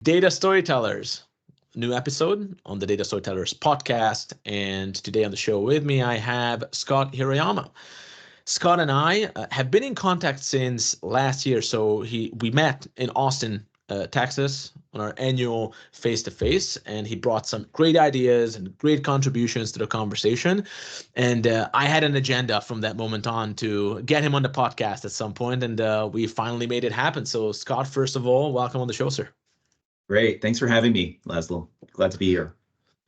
Data Storytellers, new episode on the Data Storytellers podcast. And today on the show with me, I have Scott Hirayama. Scott and I have been in contact since last year. So we met in Austin, Texas on our annual face-to-face, and he brought some great ideas and great contributions to the conversation. And I had an agenda from that moment on to get him on the podcast at some point, and we finally made it happen. So Scott, first of all, welcome on the show, sir. Great. Thanks for having me, Laszlo. Glad to be here.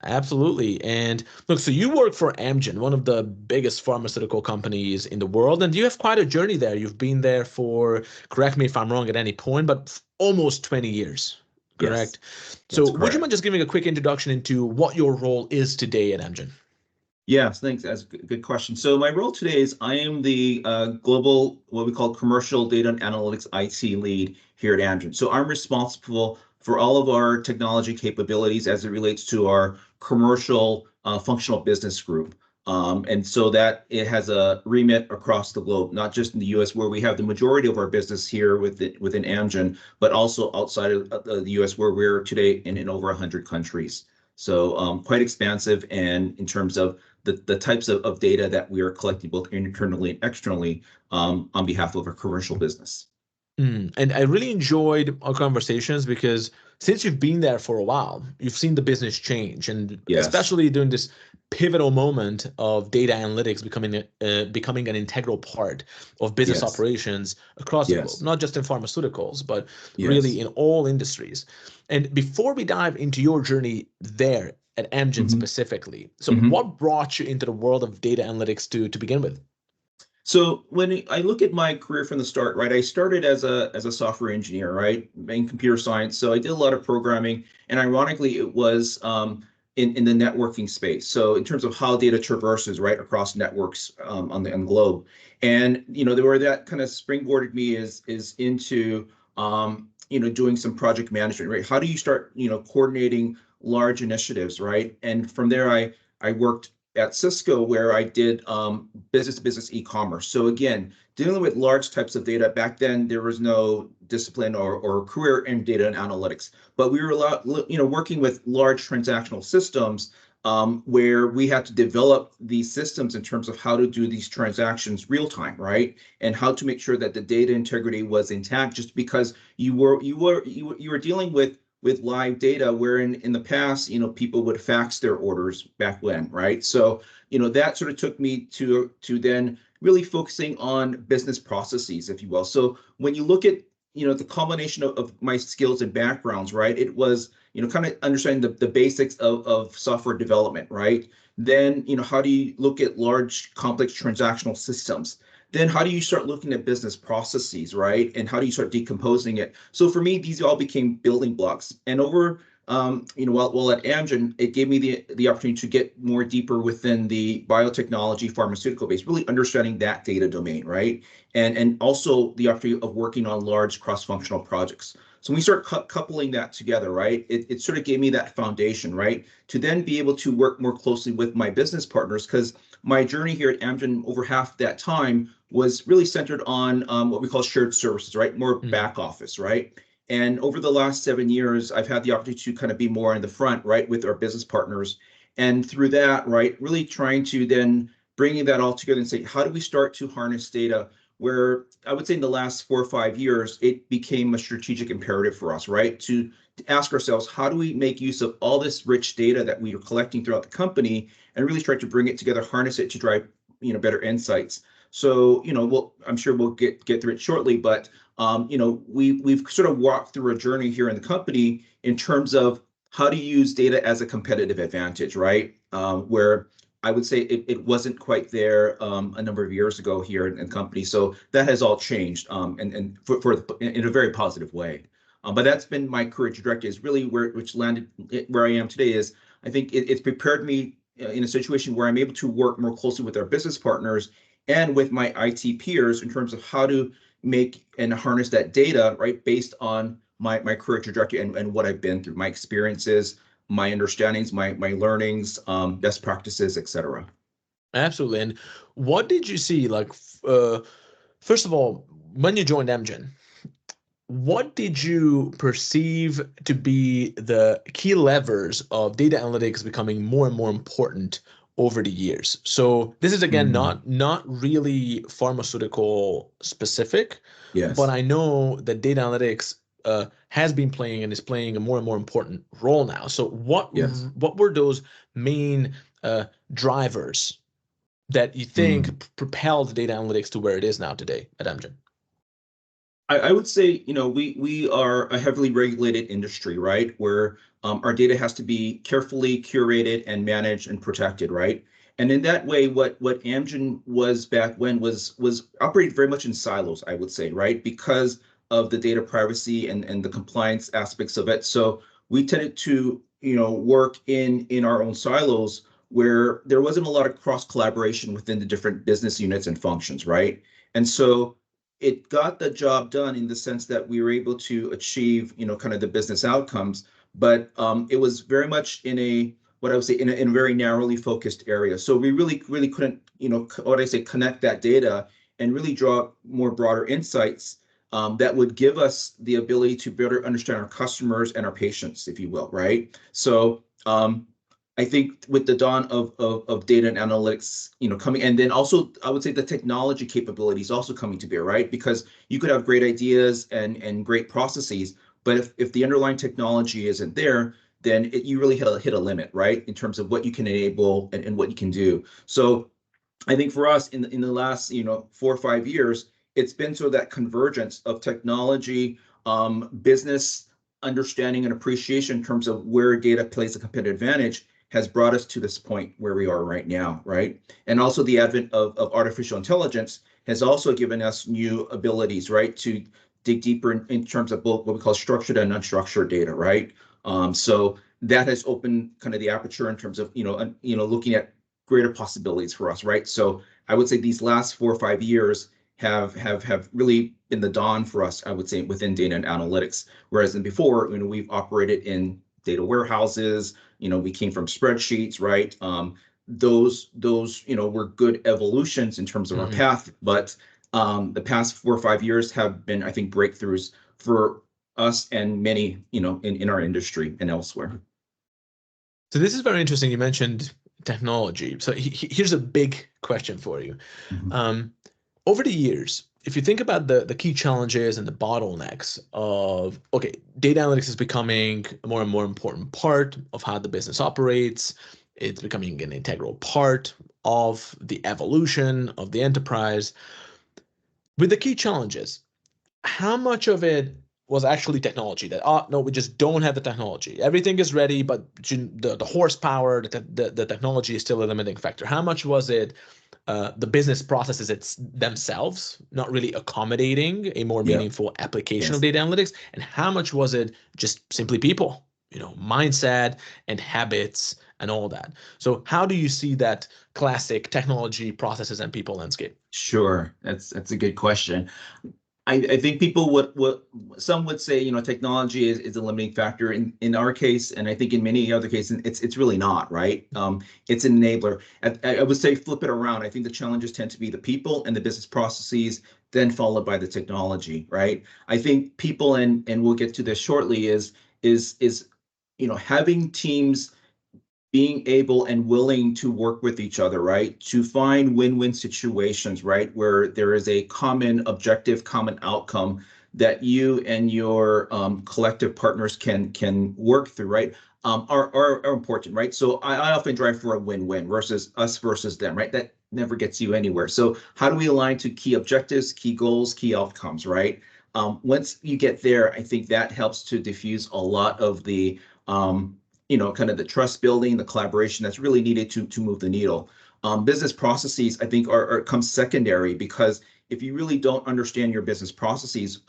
Absolutely. And look, so you work for Amgen, one of the biggest pharmaceutical companies in the world, and you have quite a journey there. You've been there for, correct me if I'm wrong at any point, but almost 20 years, correct? Yes, So correct. would you mind just giving a quick introduction into what your role is today at Amgen? Yes, thanks. That's a good question. So my role today is I am the global, what we call commercial data and analytics IT lead here at Amgen. So I'm responsible for all of our technology capabilities as it relates to our commercial functional business group. And so that it has a remit across the globe, not just in the US where we have the majority of our business here within Amgen, but also outside of the US where we're today in over 100 countries. So quite expansive, and in terms of the types of data that we are collecting both internally and externally on behalf of our commercial business. And I really enjoyed our conversations because since you've been there for a while, you've seen the business change, and Yes. especially during this pivotal moment of data analytics becoming an integral part of business Yes. operations across the globe, Yes. not just in pharmaceuticals, but Yes. really in all industries. And before we dive into your journey there at Amgen specifically, so what brought you into the world of data analytics to begin with? So when I look at my career from the start, right, I started as a software engineer, right, in computer science. So I did a lot of programming, and ironically, it was in the networking space. So in terms of how data traverses right across networks on the globe, and where that kind of springboarded me is into doing some project management, right? How do you start coordinating large initiatives, right? And from there, I worked at Cisco where I did business-to-business e-commerce. So again, dealing with large types of data. Back then, there was no discipline or career in data and analytics, but we were working with large transactional systems where we had to develop these systems in terms of how to do these transactions real time, right? And how to make sure that the data integrity was intact. Just because you were dealing with live data, where in the past, people would fax their orders back when, right? So, that sort of took me to then really focusing on business processes, if you will. So when you look at, the combination of my skills and backgrounds, right, it was, kind of understanding the basics of software development, right? Then, how do you look at large, complex transactional systems? Then how do you start looking at business processes, right? And how do you start decomposing it? So for me, these all became building blocks. And over, while at Amgen, it gave me the opportunity to get more deeper within the biotechnology, pharmaceutical base, really understanding that data domain, right? And also the opportunity of working on large cross-functional projects. So when we start coupling that together, right, it sort of gave me that foundation, right, to then be able to work more closely with my business partners, because my journey here at Amgen over half that time was really centered on what we call shared services, right? More back office, right? And over the last 7 years, I've had the opportunity to kind of be more in the front, right, with our business partners. And through that, right, really trying to then bringing that all together and say, how do we start to harness data? Where I would say in the last 4 or 5 years, it became a strategic imperative for us, right? To ask ourselves, how do we make use of all this rich data that we are collecting throughout the company and really try to bring it together, harness it to drive, better insights. So, I'm sure we'll get through it shortly, but we've sort of walked through a journey here in the company in terms of how to use data as a competitive advantage, right? Where I would say it wasn't quite there a number of years ago here in the company. So that has all changed, and in a very positive way. But that's been my career trajectory, is really which landed where I am today. Is I think it's prepared me in a situation where I'm able to work more closely with our business partners and with my IT peers in terms of how to make and harness that data, right, based on my career trajectory and what I've been through, my experiences, my understandings, my learnings, best practices, et cetera. Absolutely. And what did you see? Like, first of all, when you joined Amgen, what did you perceive to be the key levers of data analytics becoming more and more important over the years? So this is again Mm, not really pharmaceutical specific, but yes. I know that data analytics has been playing and is playing a more and more important role now. So Yes. what were those main drivers that you Mm. think propelled data analytics to where it is now today at Amgen? I would say, we are a heavily regulated industry, right? Where our data has to be carefully curated and managed and protected, right? And in that way, what Amgen was back when was operated very much in silos, I would say, right? Because of the data privacy and the compliance aspects of it. So we tended to, work in our own silos where there wasn't a lot of cross collaboration within the different business units and functions, right? And so it got the job done in the sense that we were able to achieve, kind of the business outcomes, but it was very much in a what I would say in a very narrowly focused area. So we really couldn't, what I say, connect that data and really draw more broader insights that would give us the ability to better understand our customers and our patients, if you will, right? So I think with the dawn of data and analytics, coming, and then also I would say the technology capabilities also coming to bear, right? Because you could have great ideas and great processes, but if the underlying technology isn't there, then you really hit a limit, right? In terms of what you can enable and what you can do. So I think for us in the last 4 or 5 years, it's been sort of that convergence of technology, business understanding and appreciation in terms of where data plays a competitive advantage has brought us to this point where we are right now, right? And also the advent of artificial intelligence has also given us new abilities, right, to dig deeper in terms of both what we call structured and unstructured data, right? So that has opened kind of the aperture in terms of looking at greater possibilities for us, right? So I would say these last 4 or 5 years have really been the dawn for us, I would say, within data and analytics. Whereas in before, we've operated in data warehouses, we came from spreadsheets, right? Those were good evolutions in terms of our Mhm. path, but the past 4 or 5 years have been, I think, breakthroughs for us and many, in our industry and elsewhere. So this is very interesting. You mentioned technology. So here's a big question for you. Mhm. Um, Over the years, if you think about the key challenges and the bottlenecks of, okay, data analytics is becoming a more and more important part of how the business operates. It's becoming an integral part of the evolution of the enterprise. With the key challenges, how much of it was actually technology that, oh no, we just don't have the technology, everything is ready, but the horsepower, the technology is still a limiting factor? How much was it the business processes themselves not really accommodating a more Yeah. meaningful application of Yes. data analytics, and how much was it just simply people, mindset and habits and all that? So how do you see that classic technology, processes, and people landscape? Sure. That's a good question. I think people would some would say, technology is a limiting factor in our case, and I think in many other cases it's really not, right? It's an enabler. I would say flip it around. I think the challenges tend to be the people and the business processes, then followed by the technology, right? I think people, and we'll get to this shortly, is having teams being able and willing to work with each other, right? To find win-win situations, right? Where there is a common objective, common outcome that you and your collective partners can work through, right? Are important, right? So I often drive for a win-win versus us versus them, right? That never gets you anywhere. So how do we align to key objectives, key goals, key outcomes, right? Once you get there, I think that helps to diffuse a lot of the kind of the trust building, the collaboration that's really needed to move the needle. Business processes, I think, are come secondary, because if you really don't understand your business processes,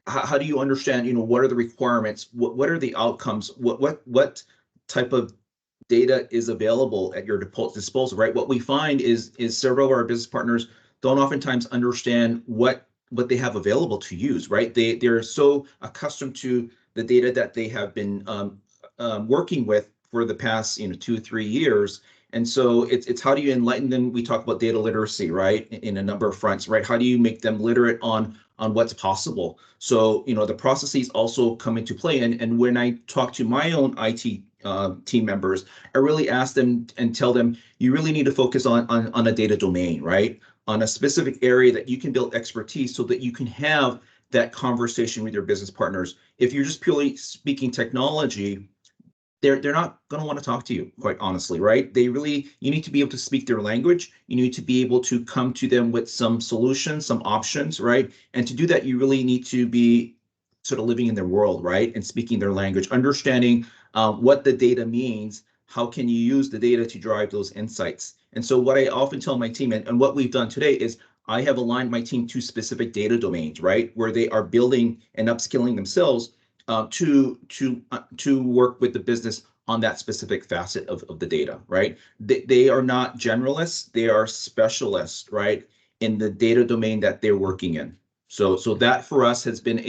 how do you understand, what are the requirements, what are the outcomes, what type of data is available at your disposal, right? What we find is several of our business partners don't oftentimes understand what they have available to use, right? They're so accustomed to the data that they have been working with for the past 2 or 3 years, And so it's how do you enlighten them? We talk about data literacy, right? In a number of fronts, right? How do you make them literate on what's possible? So, the processes also come into play. And when I talk to my own IT team members, I really ask them and tell them, you really need to focus on a data domain, right? On a specific area that you can build expertise so that you can have that conversation with your business partners. If you're just purely speaking technology, they're not going to want to talk to you, quite honestly, right? You need to be able to speak their language. You need to be able to come to them with some solutions, some options, right? And to do that, you really need to be sort of living in their world, right? And speaking their language, understanding what the data means. How can you use the data to drive those insights? And so what I often tell my team, and what we've done today is I have aligned my team to specific data domains, right? Where they are building and upskilling themselves to work with the business on that specific facet of the data, right? They are not generalists, they are specialists, right, in the data domain that they're working in. So that for us has been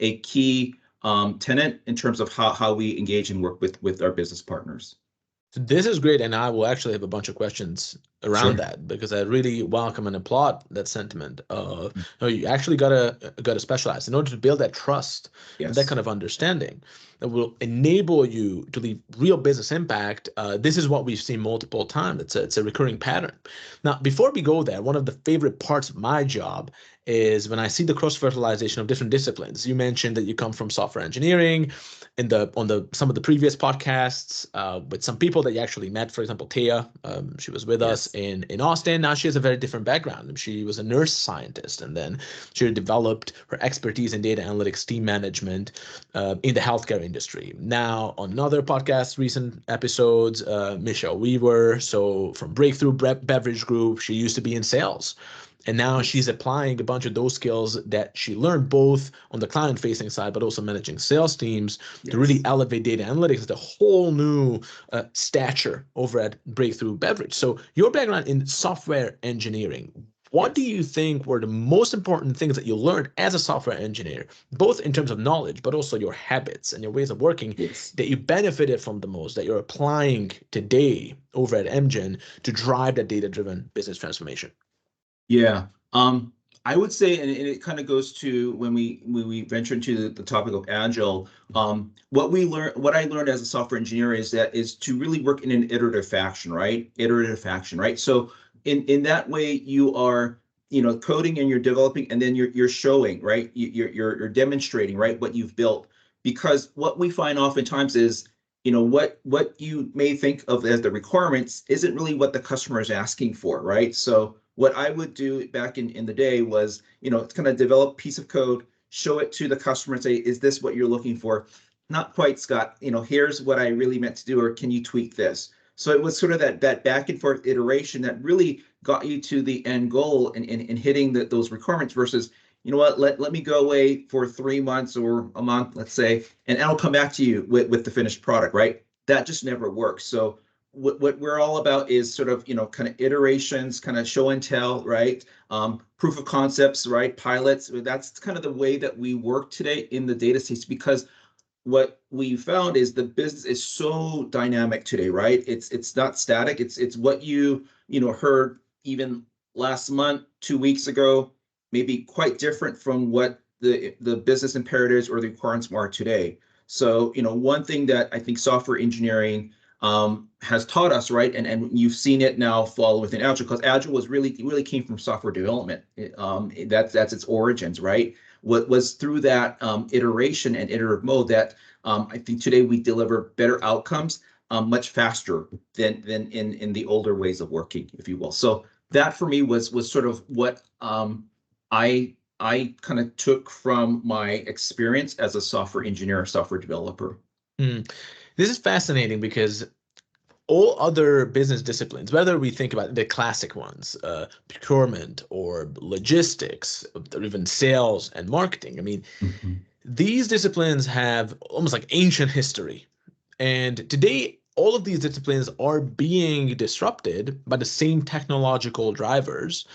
a key tenet in terms of how we engage and work with our business partners. So this is great, and I will actually have a bunch of questions around Sure. that because I really welcome and applaud that sentiment of you actually gotta specialize in order to build that trust and that Yes. kind of understanding that will enable you to leave real business impact. This is what we've seen multiple times. It's a recurring pattern. Now, before we go there, one of the favorite parts of my job is when I see the cross fertilization of different disciplines. You mentioned that you come from software engineering. On some of the previous podcasts with some people that you actually met, for example, Taya, she was with us Yes. in Austin. Now she has a very different background. She was a nurse scientist, and then she developed her expertise in data analytics, team management in the healthcare industry. Now on another podcast, recent episodes, Michelle Weaver, so from Breakthrough Beverage Group, she used to be in sales. And now she's applying a bunch of those skills that she learned both on the client facing side, but also managing sales teams to really Yes. elevate data analytics at a whole new stature over at Breakthrough Beverage. So your background in software engineering, what do Yes. you think were the most important things that you learned as a software engineer, both in terms of knowledge, but also your habits and your ways of working Yes. that you benefited from the most, that you're applying today over at Amgen to drive that data-driven business transformation? Yeah. I would say, and it kind of goes to when we venture into the topic of agile. What I learned as a software engineer is to really work in an iterative fashion, right? Iterative fashion, right? So in that way, you are coding and you're developing, and then you're showing, right? You're demonstrating, right, what you've built. Because what we find oftentimes is what you may think of as the requirements isn't really what the customer is asking for, right? So what I would do back in the day was, kind of develop a piece of code, show it to the customer and say, is this what you're looking for? Not quite, Scott. Here's what I really meant to do, or can you tweak this? So it was sort of that back and forth iteration that really got you to the end goal and hitting those requirements versus, you know what, let me go away for 3 months or a month, let's say, and I'll come back to you with the finished product, right? That just never works. So what we're all about is sort of kind of iterations, kind of show and tell, right? Proof of concepts, right? Pilots. That's kind of the way that we work today in the data space, because what we found is the business is so dynamic today, right? It's not static. It's what heard even last month, 2 weeks ago, maybe quite different from what the business imperatives or the requirements are today. So one thing that I think software engineering has taught us, right? And you've seen it now fall within Agile, because Agile really came from software development. That's its origins, right? What was through that iteration and iterative mode that I think today we deliver better outcomes much faster than in the older ways of working, if you will. So that for me was sort of what I kind of took from my experience as a software engineer, software developer. Mm. This is fascinating because all other business disciplines, whether we think about the classic ones, procurement or logistics, or even sales and marketing, I mean, Mhm. these disciplines have almost like ancient history. And today, all of these disciplines are being disrupted by the same technological drivers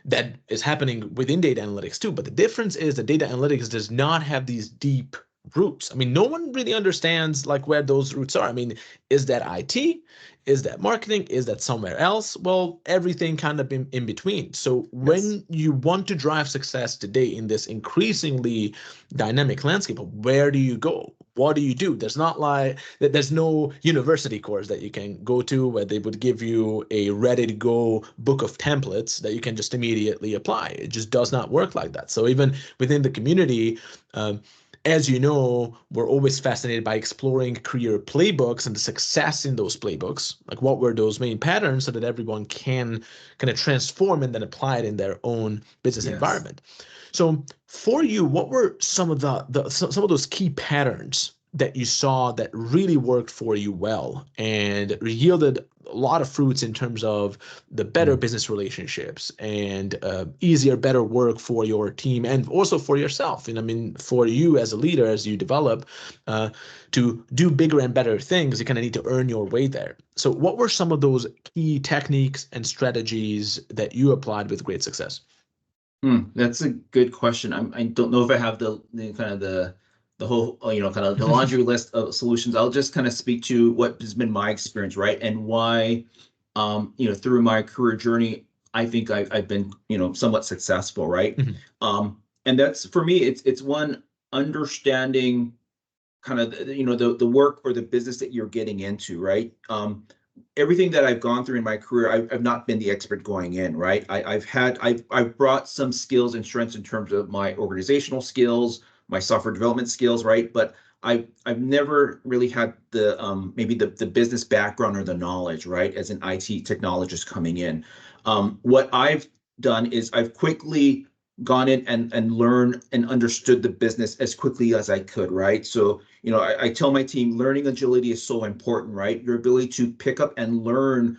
that is happening within data analytics too. But the difference is that data analytics does not have these deep roots. I mean, no one really understands like where those roots are. I mean, is that IT? Is that marketing? Is that somewhere else? Well, everything kind of in between. So Yes. when you want to drive success today in this increasingly dynamic landscape, where do you go? What do you do? There's not like there's no university course that you can go to where they would give you a ready to go book of templates that you can just immediately apply. It just does not work like that. So even within the community, um, as you know, we're always fascinated by exploring career playbooks and the success in those playbooks. Like, what were those main patterns so that everyone can kind of transform and then apply it in their own business Yes. environment. So, for you, what were some of some of those key patterns that you saw that really worked for you well and yielded a lot of fruits in terms of the better Mm. business relationships and easier, better work for your team and also for yourself? And I mean, for you as a leader, as you develop uh, to do bigger and better things, you kind of need to earn your way there. So, what were some of those key techniques and strategies that you applied with great success? That's a good question. I don't know if I have the kind of the whole, kind of the laundry list of solutions. I'll just kind of speak to what has been my experience, right? And why, through my career journey, I think I've been, somewhat successful, right? Mhm. And that's for me, it's one understanding kind of the work or the business that you're getting into, right? Everything that I've gone through in my career, I've not been the expert going in, right? I've brought some skills and strengths in terms of my organizational skills, my software development skills, right? But I've never really had the maybe the business background or the knowledge, right? As an IT technologist coming in, what I've done is I've quickly gone in and learned and understood the business as quickly as I could, right? So I tell my team learning agility is so important, right? Your ability to pick up and learn,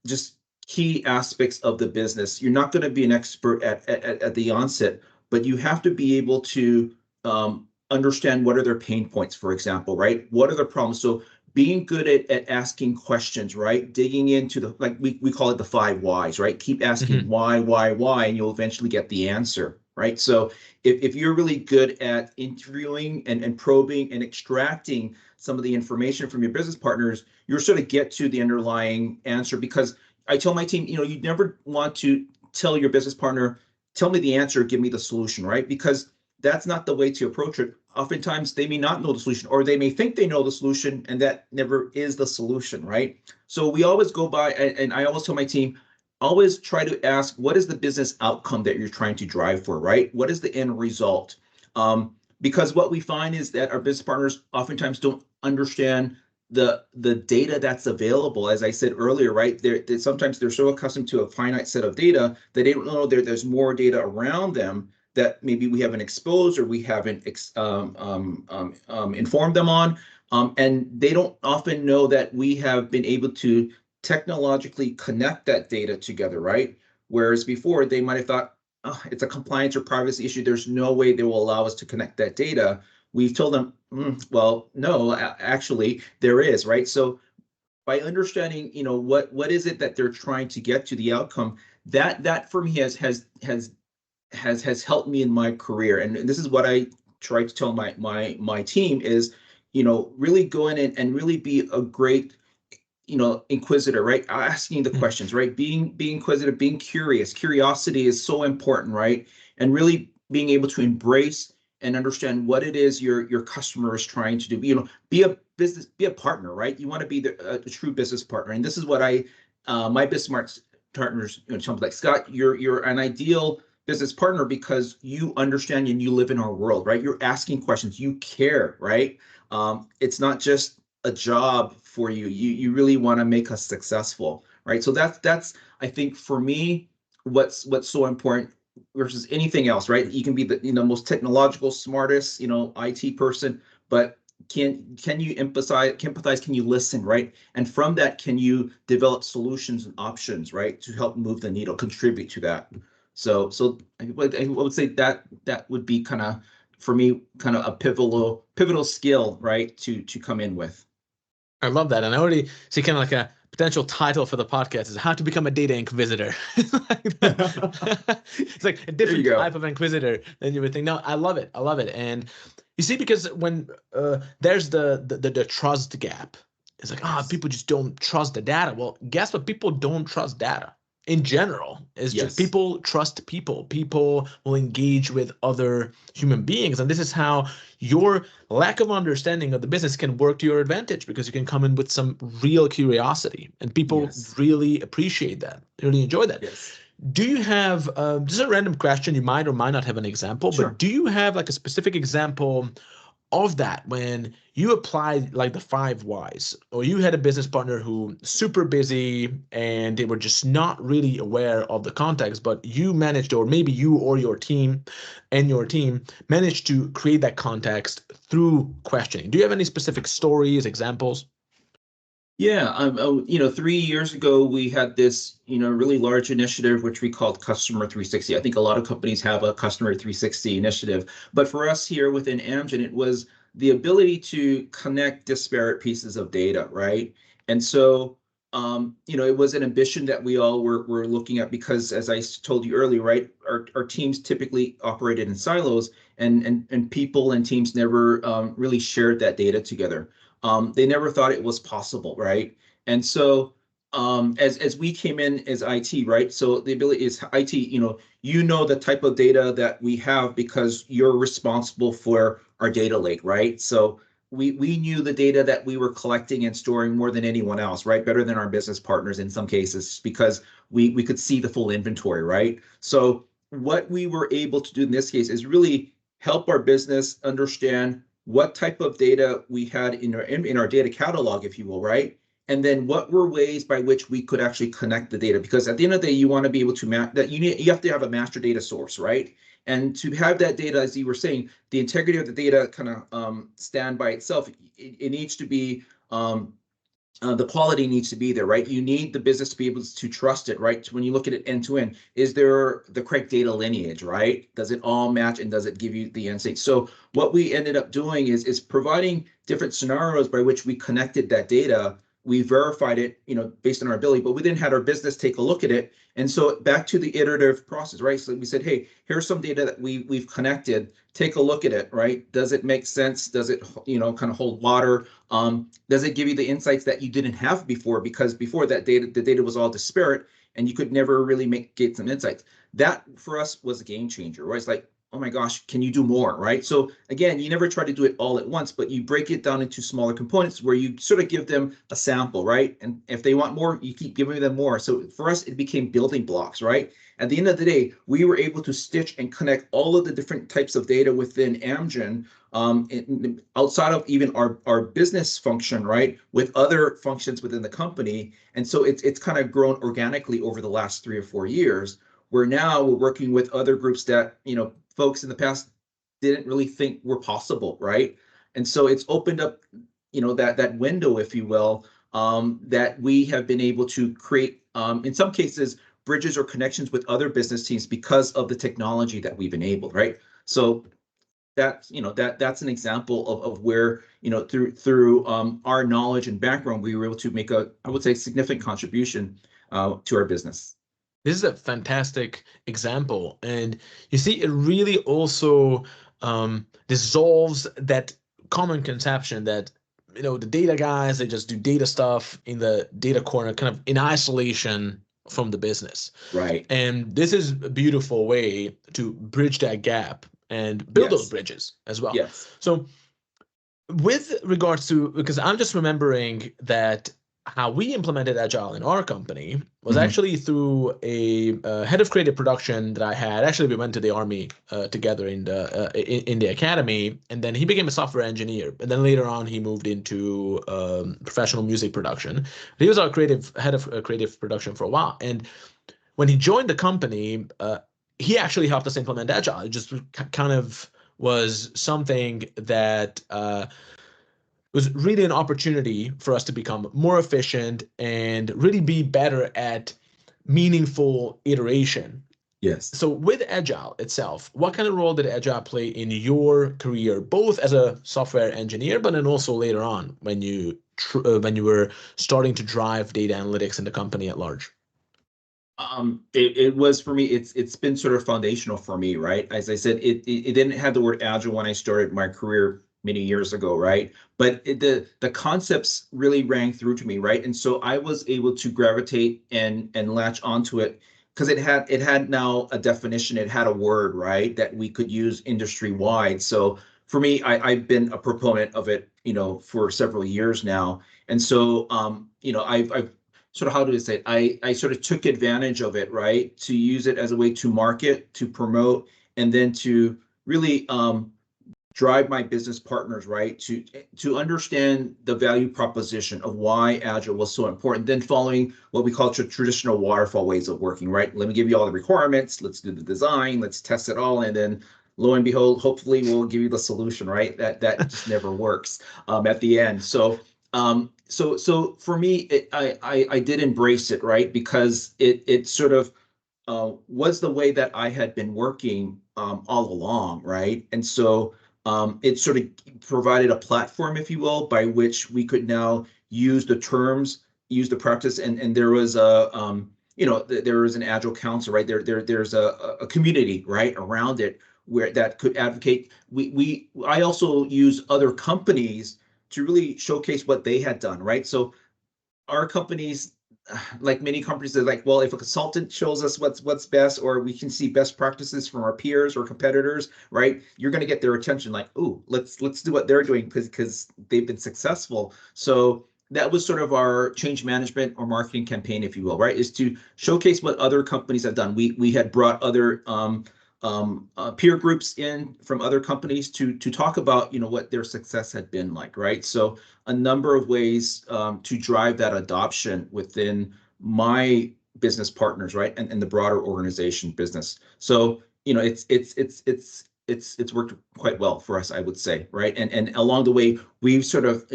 just key aspects of the business. You're not going to be an expert at the onset, but you have to be able to understand what are their pain points, for example, right? What are the problems? So being good at asking questions, right? Digging into the, like we call it the 5 whys, right? Keep asking Mhm. why, and you'll eventually get the answer, right? So if you're really good at interviewing and probing and extracting some of the information from your business partners, you're sort of get to the underlying answer. Because I tell my team, you never want to tell your business partner, tell me the answer, give me the solution, right? Because that's not the way to approach it. Oftentimes they may not know the solution, or they may think they know the solution, and that never is the solution, right? So we always go by, and I always tell my team, always try to ask, what is the business outcome that you're trying to drive for, right? What is the end result? Because what we find is that our business partners oftentimes don't understand the data that's available. As I said earlier, right? Sometimes they're so accustomed to a finite set of data that they don't know there's more data around them that maybe we haven't exposed or we haven't informed them on. And they don't often know that we have been able to technologically connect that data together, right? Whereas before they might have thought, oh, it's a compliance or privacy issue. There's no way they will allow us to connect that data. We've told them, well, no, actually there is, right? So by understanding, what is it that they're trying to get to the outcome, that for me has helped me in my career. And this is what I try to tell my team is, really go in and really be a great inquisitor, right? Asking the Mhm. questions, right? Being inquisitive, being curious. Curiosity is so important, right? And really being able to embrace and understand what it is your customer is trying to do. Be a partner, right? You want to be a true business partner. And this is what my business partners, tell me, like, Scott, you're an ideal business partner because you understand and you live in our world, right? You're asking questions, you care, right? It's not just a job for you. You really want to make us successful, right? So that's I think for me what's so important versus anything else, right? You can be the most technological, smartest, IT person, but can you empathize, can you listen, right? And from that, can you develop solutions and options, right, to help move the needle, contribute to that. So I would say that would be kind of, for me, kind of a pivotal skill, right, to come in with. I love that. And I already see kind of like a potential title for the podcast is how to become a data inquisitor. It's like There it's like a you different go. type of inquisitor than you would think. No, I love it. I love it. And You see, because when there's the trust gap, it's like, Yes. people just don't trust the data. Well, guess what? People don't trust data in general. It's just Yes. people trust people. People will engage with other human beings. And this is how your lack of understanding of the business can work to your advantage, because you can come in with some real curiosity, and people Yes. really appreciate that, really enjoy that. Yes. Do you have just a random question? You might or might not have an example, but Sure. do you have like a specific example of that when you applied like the 5 whys, or you had a business partner who super busy and they were just not really aware of the context, but you managed, or maybe you or your team managed to create that context through questioning? Do you have any specific stories, examples? Yeah, 3 years ago we had this, really large initiative which we called Customer 360. I think a lot of companies have a Customer 360 initiative, but for us here within Amgen, it was the ability to connect disparate pieces of data, right? And so, it was an ambition that we all were looking at because, as I told you earlier, right, our teams typically operated in silos, and people and teams never really shared that data together. They never thought it was possible, right? And so as we came in as IT, right? So the ability is IT, the type of data that we have because you're responsible for our data lake, right? So we knew the data that we were collecting and storing more than anyone else, right? Better than our business partners in some cases, because we could see the full inventory, right? So what we were able to do in this case is really help our business understand what type of data we had in our data catalog, if you will, right? And then what were ways by which we could actually connect the data? Because at the end of the day, you want to be able to map that you have to have a master data source, right? And to have that data, as you were saying, the integrity of the data kind of stand by itself. It needs to be the quality needs to be there, right? You need the business to be able to trust it, right? So when you look at it end to end, is there the correct data lineage, right? Does it all match, and does it give you the insight? So what we ended up doing is providing different scenarios by which we connected that data. We verified it, based on our ability, but we then had our business take a look at it. And so back to the iterative process, right? So we said, hey, here's some data that we've connected. Take a look at it, right? Does it make sense? Does it, kind of hold water? Does it give you the insights that you didn't have before? Because before that the data was all disparate, and you could never really get some insights. That for us was a game changer, right? It's like, oh my gosh, can you do more, right? So again, you never try to do it all at once, but you break it down into smaller components where you sort of give them a sample, right? And if they want more, you keep giving them more. So for us, it became building blocks, right? At the end of the day, we were able to stitch and connect all of the different types of data within Amgen, outside of even our business function, right, with other functions within the company. And so it's kind of grown organically over the last 3 or 4 years, where now we're working with other groups that, folks in the past didn't really think were possible, right? And so it's opened up, that window, if you will, that we have been able to create, in some cases, bridges or connections with other business teams because of the technology that we've enabled, right? So that's an example of where, through our knowledge and background, we were able to make I would say, significant contribution to our business. This is a fantastic example. And you see, it really also dissolves that common conception that, the data guys, they just do data stuff in the data corner, kind of in isolation from the business. Right. And this is a beautiful way to bridge that gap and build those Yes. bridges as well. Yes. So with regards to, because I'm just remembering that how we implemented agile in our company was Hmm. actually through a head of creative production that I had. Actually, we went to the army together in the academy, and then he became a software engineer, and then later on he moved into professional music production. He was our creative head of creative production for a while, and when he joined the company, he actually helped us implement agile. It just kind of was something that was really an opportunity for us to become more efficient and really be better at meaningful iteration. Yes. So with agile itself, what kind of role did agile play in your career, both as a software engineer, but then also later on when you were starting to drive data analytics in the company at large? It was for me. It's been sort of foundational for me, right? As I said, it didn't have the word agile when I started my career many years ago, right? But the concepts really rang through to me, right? And so I was able to gravitate and latch onto it because it had now a definition. It had a word, right, that we could use industry wide. So for me, I've been a proponent of it, for several years now. And so, I've sort of, how do I say it? I sort of took advantage of it, right, to use it as a way to market, to promote, and then to really drive my business partners, right, to understand the value proposition of why agile was so important. Then following what we call traditional waterfall ways of working, right? Let me give you all the requirements. Let's do the design. Let's test it all, and then lo and behold, hopefully we'll give you the solution, right? That just never works at the end. So for me, I did embrace it, right? Because it sort of was the way that I had been working all along, right? And so it sort of provided a platform, if you will, by which we could now use the terms, use the practice, and there was there was an agile council, right? There's a community, right, around it where that could advocate. I also use other companies to really showcase what they had done, right? So our companies, like many companies, are like, well, if a consultant shows us what's best, or we can see best practices from our peers or competitors, right, you're going to get their attention, like, ooh, let's do what they're doing because they've been successful. So that was sort of our change management or marketing campaign, if you will, right, is to showcase what other companies have done. We had brought other peer groups in from other companies to talk about what their success had been like, right? So a number of ways to drive that adoption within my business partners, right, and the broader organization business. So it's worked quite well for us, I would say, right? And along the way, we've sort of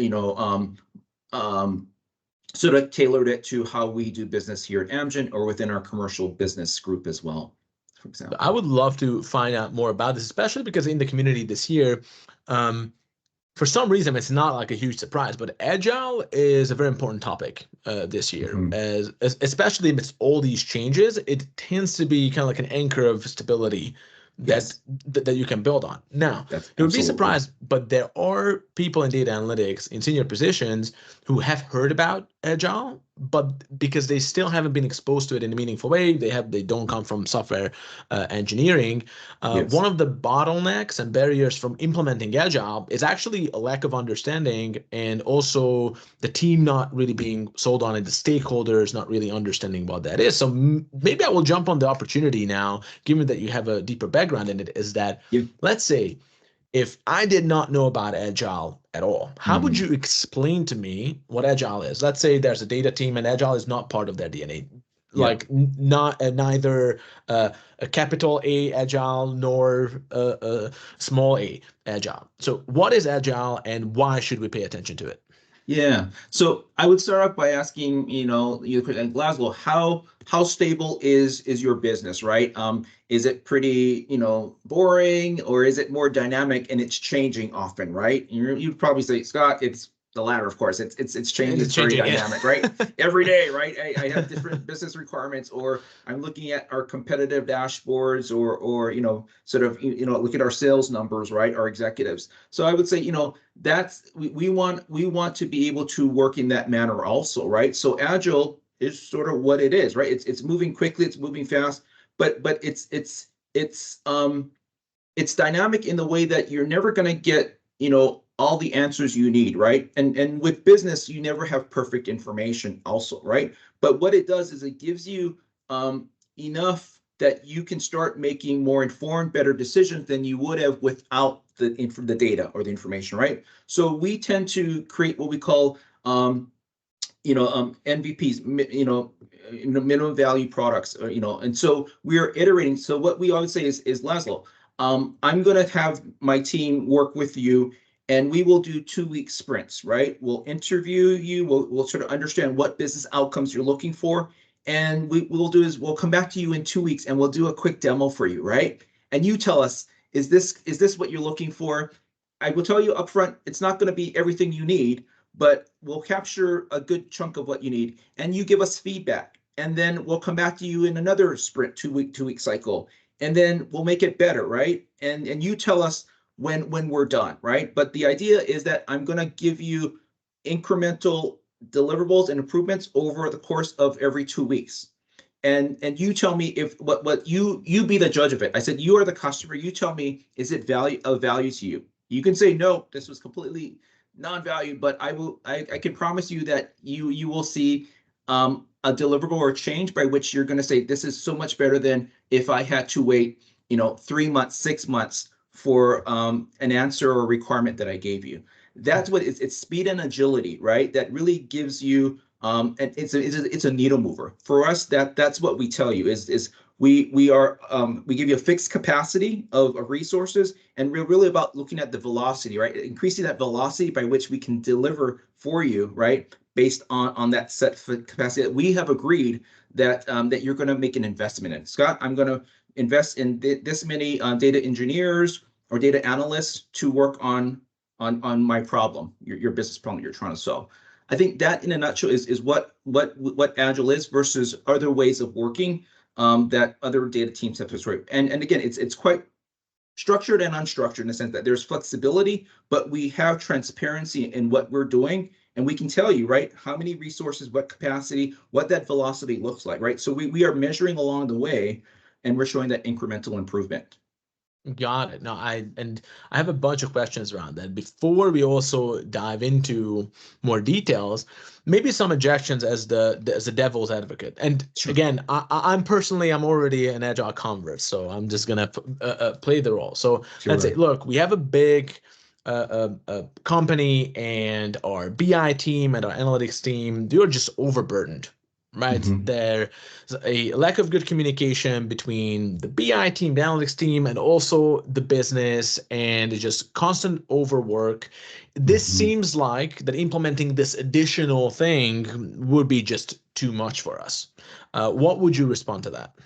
sort of tailored it to how we do business here at Amgen or within our commercial business group as well, for I example. would love to find out more about this, especially because in the community this year, um, for some reason, it's not like a huge surprise, but agile is a very important topic this year, Mhm. as especially amidst all these changes. It tends to be kind of like an anchor of stability that Yes, that you can build on. Now, that's you would be absolutely. surprised, but there are people in data analytics in senior positions who have heard about agile, but because they still haven't been exposed to it in a meaningful way, they don't come from software engineering. Yes. One of the bottlenecks and barriers from implementing agile is actually a lack of understanding, and also the team not really being sold on it, the stakeholders not really understanding what that is. So maybe I will jump on the opportunity now, given that you have a deeper background in it, is that, Yeah. let's say, if I did not know about agile at all, how would Mhm. you explain to me what agile is? Let's say there's a data team and agile is not part of their DNA, Yeah. like not neither a capital A agile nor a small a agile. So what is agile and why should we pay attention to it? Yeah. So I would start off by asking, and Glasgow, how stable is your business, right? Is it pretty, boring, or is it more dynamic and it's changing often, right? You'd probably say, Scott, it's the latter, of course. It's changing, It's it's very changing, yeah. dynamic, right? Every day, right? I have different business requirements, or I'm looking at our competitive dashboards, or sort of look at our sales numbers, right? Our executives. So I would say, that's we want to be able to work in that manner also, right? So agile is sort of what it is, right? It's moving quickly, it's moving fast, but it's dynamic in the way that you're never going to get all the answers you need, right? And with business, you never have perfect information also, right? But what it does is it gives you enough that you can start making more informed, better decisions than you would have without the data or the information, right? So we tend to create what we call MVPs, minimum value products, and so we are iterating. So what we always say is Laszlo, I'm going to have my team work with you, and we will do 2 week sprints, right? We'll interview you. We'll sort of understand what business outcomes you're looking for. And we'll do is we'll come back to you in 2 weeks and we'll do a quick demo for you, right? And you tell us, is this what you're looking for? I will tell you upfront, it's not going to be everything you need, but we'll capture a good chunk of what you need, and you give us feedback. and then we'll come back to you in another sprint, two week cycle, and then we'll make it better, right? And you tell us when we're done, right? But the idea is that I'm going to give you incremental deliverables and improvements over the course of every 2 weeks. And you tell me if what you be the judge of it. I said, you are the customer. You tell me, is it of value to you? You can say no, this was completely non-value, but I can promise you that you will see a deliverable or a change by which you're going to say, this is so much better than if I had to wait 3 months, 6 months for an answer or requirement that I gave you. That's what it's speed and agility, right? That really gives you and it's a needle mover for us. That's what we tell you is we give you a fixed capacity of resources, and we're really about looking at the velocity, right? Increasing that velocity by which we can deliver for you, right? Based on that set capacity that we have agreed that that you're going to make an investment in. Scott, I'm going to invest in this many data engineers or data analysts to work on my problem, your business problem you're trying to solve. I think that in a nutshell is what Agile is versus other ways of working that other data teams have to sort. And again, it's quite structured and unstructured in the sense that there's flexibility, but we have transparency in what we're doing, and we can tell you, right, how many resources, what capacity, what that velocity looks like, right? So we are measuring along the way, and we're showing that incremental improvement. Got it. No, I have a bunch of questions around that. Before we also dive into more details, maybe some objections as the devil's advocate. And Sure. again, I'm personally, I'm already an agile convert, so I'm just gonna play the role. So let's say, look, we have a big company, and our BI team and our analytics team, they're just overburdened, right? Mhm. There's a lack of good communication between the BI team, the analytics team, and also the business, and just constant overwork. This seems like that implementing this additional thing would be just too much for us. What would you respond to that?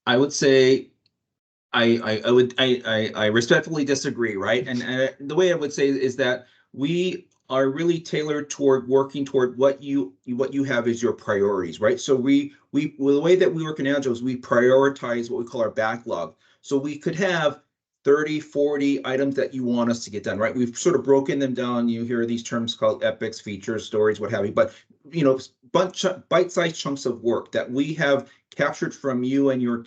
I would say I respectfully disagree, right? And the way I would say is that we are really tailored toward working toward what you have as your priorities, right? So well, the way that we work in Agile is we prioritize what we call our backlog. So we could have 30, 40 items that you want us to get done, right? We've sort of broken them down. You hear these terms called epics, features, stories, what have you. But bite-sized chunks of work that we have captured from you and your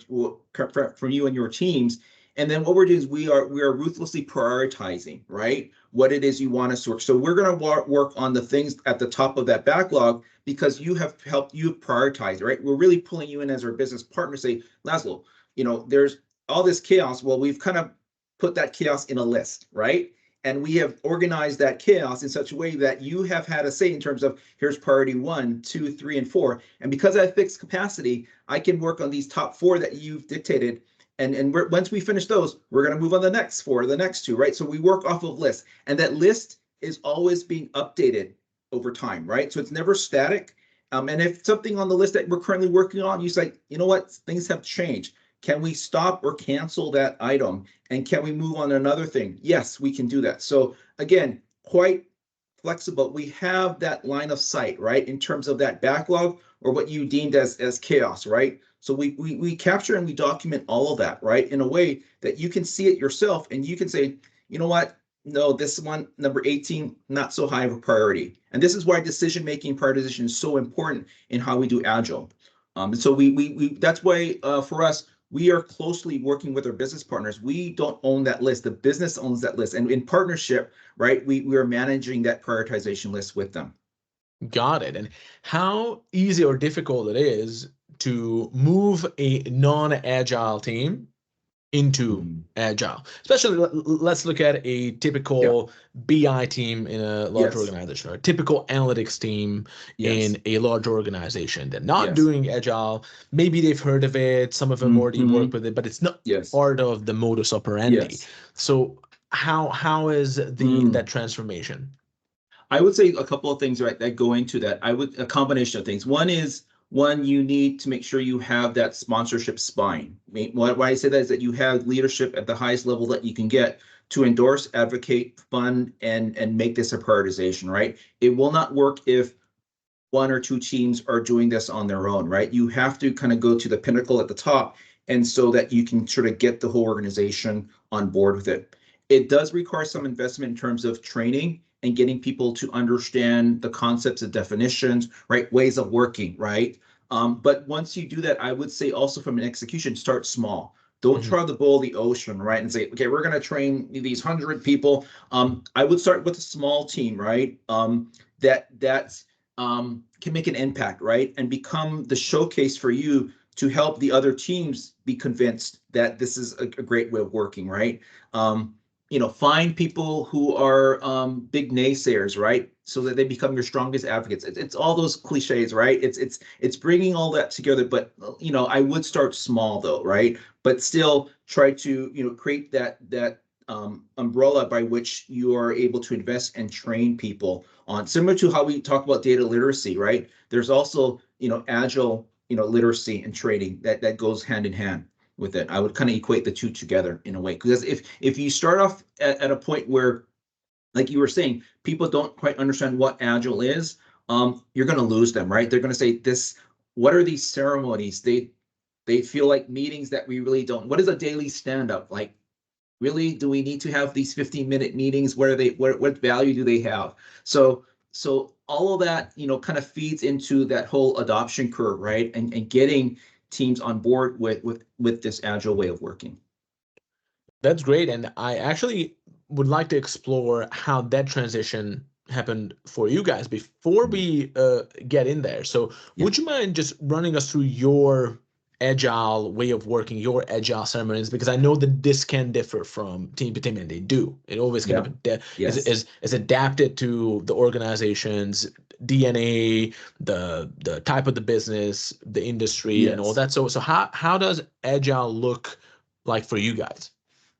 teams. And then what we're doing is we are ruthlessly prioritizing, right, what it is you want us to work. So we're going to work on the things at the top of that backlog because you have helped you prioritize, right? We're really pulling you in as our business partner. Say, Laszlo, there's all this chaos. Well, we've kind of put that chaos in a list, right? And we have organized that chaos in such a way that you have had a say in terms of here's priority 1, 2, 3, and 4. And because I have fixed capacity, I can work on these top 4 that you've dictated. And once we finish those, we're going to move on the next 4, the next 2, right? So we work off of lists. And that list is always being updated over time, right? So it's never static. And if something on the list that we're currently working on, you say, you know what, things have changed. Can we stop or cancel that item? And can we move on to another thing? Yes, we can do that. So again, quite flexible. We have that line of sight, right? In terms of that backlog or what you deemed as chaos, right? So we capture and we document all of that, right? In a way that you can see it yourself and you can say, you know what? No, this one, number 18, not so high of a priority. And this is why decision-making prioritization is so important in how we do Agile. And so we that's why for us, we are closely working with our business partners. We don't own that list. The business owns that list. And in partnership, right, we are managing that prioritization list with them. Got it. And how easy or difficult it is to move a non-agile team into agile, especially let's look at a typical BI team in a large organization, or a typical analytics team in a large organization. They're not doing agile. Maybe they've heard of it. Some of them already work with it, but it's not part of the modus operandi. So how is that transformation? I would say a couple of things, right, that go into that. A combination of things. One, you need to make sure you have that sponsorship spine. Why I say that is that you have leadership at the highest level that you can get to endorse, advocate, fund, and make this a prioritization, right? It will not work if one or two teams are doing this on their own, right? You have to kind of go to the pinnacle at the top, and so that you can sort of get the whole organization on board with it. It does require some investment in terms of training and getting people to understand the concepts and definitions, right? Ways of working, right? But once you do that, I would say also from an execution, start small. Don't Mhm. try to boil the ocean, right? And say, okay, we're going to train these 100 people. I would start with a small team, right? That can make an impact, right? And become the showcase for you to help the other teams be convinced that this is a great way of working, right? Find people who are big naysayers, right? So that they become your strongest advocates. It's all those cliches, right? It's bringing all that together. But I would start small though, right? But still try to create that umbrella by which you are able to invest and train people on, similar to how we talk about data literacy, right? There's also agile literacy and training that goes hand in hand with it. I would kind of equate the two together in a way, because if you start off at a point where, like you were saying, people don't quite understand what agile is, you're going to lose them, right? They're going to say, this, what are these ceremonies? They feel like meetings that we really don't. What is a daily stand-up like? Really, do we need to have these 15-minute meetings? What value do they have? So all of that kind of feeds into that whole adoption curve, right? And getting teams on board with this agile way of working. That's great. And I actually would like to explore how that transition happened for you guys before we get in there. So, Yeah. would you mind just running us through your agile way of working, your agile ceremonies? Because I know that this can differ from team to team, and they do. It always kind Yeah. of Yes. is adapted to the organization's DNA, the type of the business, the industry, and all Yes. that. So how does agile look like for you guys?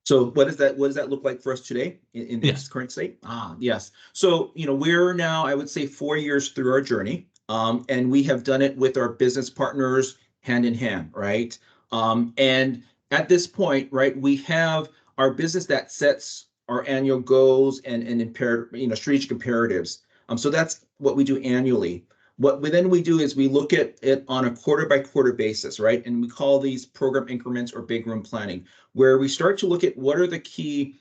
So what does that look like for us today in its Yes. current state? Yes. So, we're now, I would say, 4 years through our journey. And we have done it with our business partners hand in hand, right? And at this point, right, we have our business that sets our annual goals and strategic imperatives. So that's what we do annually. What we do is we look at it on a quarter by quarter basis, right? And we call these program increments or big room planning, where we start to look at what are the key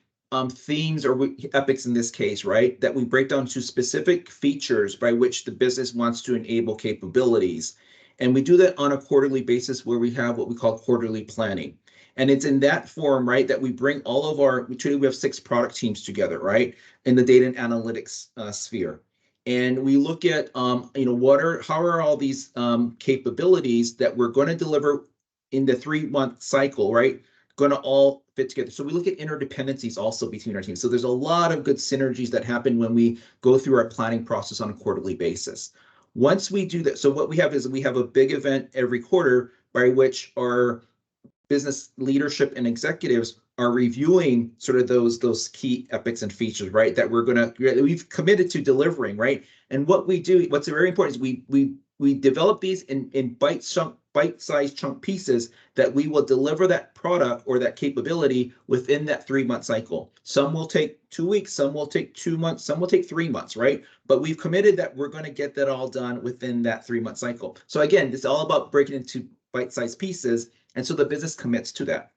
themes or epics in this case, right? That we break down to specific features by which the business wants to enable capabilities. And we do that on a quarterly basis, where we have what we call quarterly planning. And it's in that form, right, that we bring all of we have 6 product teams together, right, in the data and analytics sphere. And we look at, how are all these capabilities that we're going to deliver in the 3-month cycle, right, going to all fit together. So we look at interdependencies also between our teams. So there's a lot of good synergies that happen when we go through our planning process on a quarterly basis. Once we do that, so what we have is we have a big event every quarter by which our business leadership and executives are reviewing sort of those key epics and features, right? That we've committed to delivering, right? And what we do, what's very important is we develop these in bite-sized chunk pieces that we will deliver that product or that capability within that 3-month cycle. Some will take 2 weeks, some will take 2 months, some will take 3 months, right? But we've committed that we're going to get that all done within that 3-month cycle. So again, it's all about breaking into bite-sized pieces. And so the business commits to that.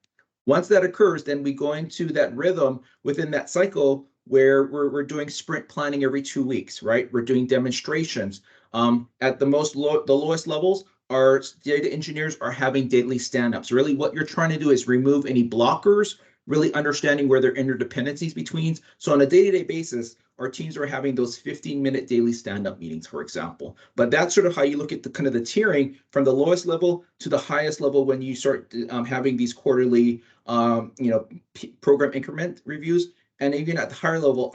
Once that occurs, then we go into that rhythm within that cycle where we're doing sprint planning every 2 weeks, right? We're doing demonstrations. At the lowest levels, our data engineers are having daily stand-ups. Really, what you're trying to do is remove any blockers, really understanding where there are interdependencies between. So on a day-to-day basis, our teams are having those 15-minute daily stand-up meetings, for example. But that's sort of how you look at the kind of the tiering from the lowest level to the highest level when you start having these quarterly, program increment reviews. And even at the higher level,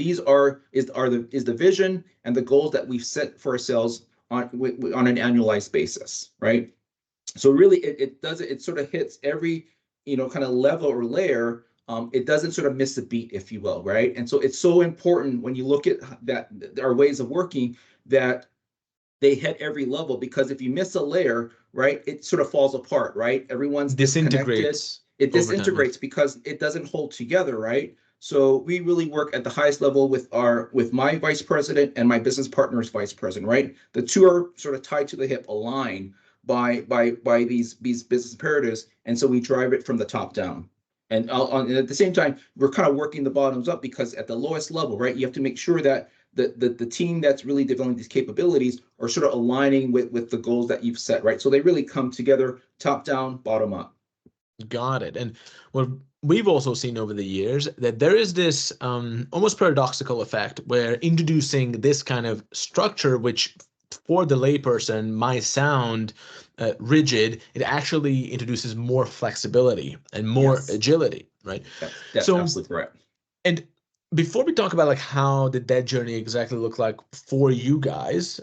is the vision and the goals that we've set for ourselves on an annualized basis, right? So really, it sort of hits every kind of level or layer. It doesn't sort of miss a beat, if you will, right? And so it's so important when you look at that, our ways of working, that they hit every level, because if you miss a layer, right, it sort of falls apart, right? Everyone's disconnected. Disintegrates It over time. Yeah. disintegrates because it doesn't hold together, right? So we really work at the highest level with my vice president and my business partner's vice president, right? The two are sort of tied to the hip, aligned by these business imperatives, and so we drive it from the top down. And at the same time, we're kind of working the bottoms up, because at the lowest level, right, you have to make sure that the team that's really developing these capabilities are sort of aligning with the goals that you've set, right? So they really come together, top down, bottom up. Got it. And what we've also seen over the years, that there is this almost paradoxical effect where introducing this kind of structure, which for the layperson might sound rigid, it actually introduces more flexibility and more Yes, agility, right? that's So, absolutely correct. and before we talk about like how did that journey exactly look like for you guys,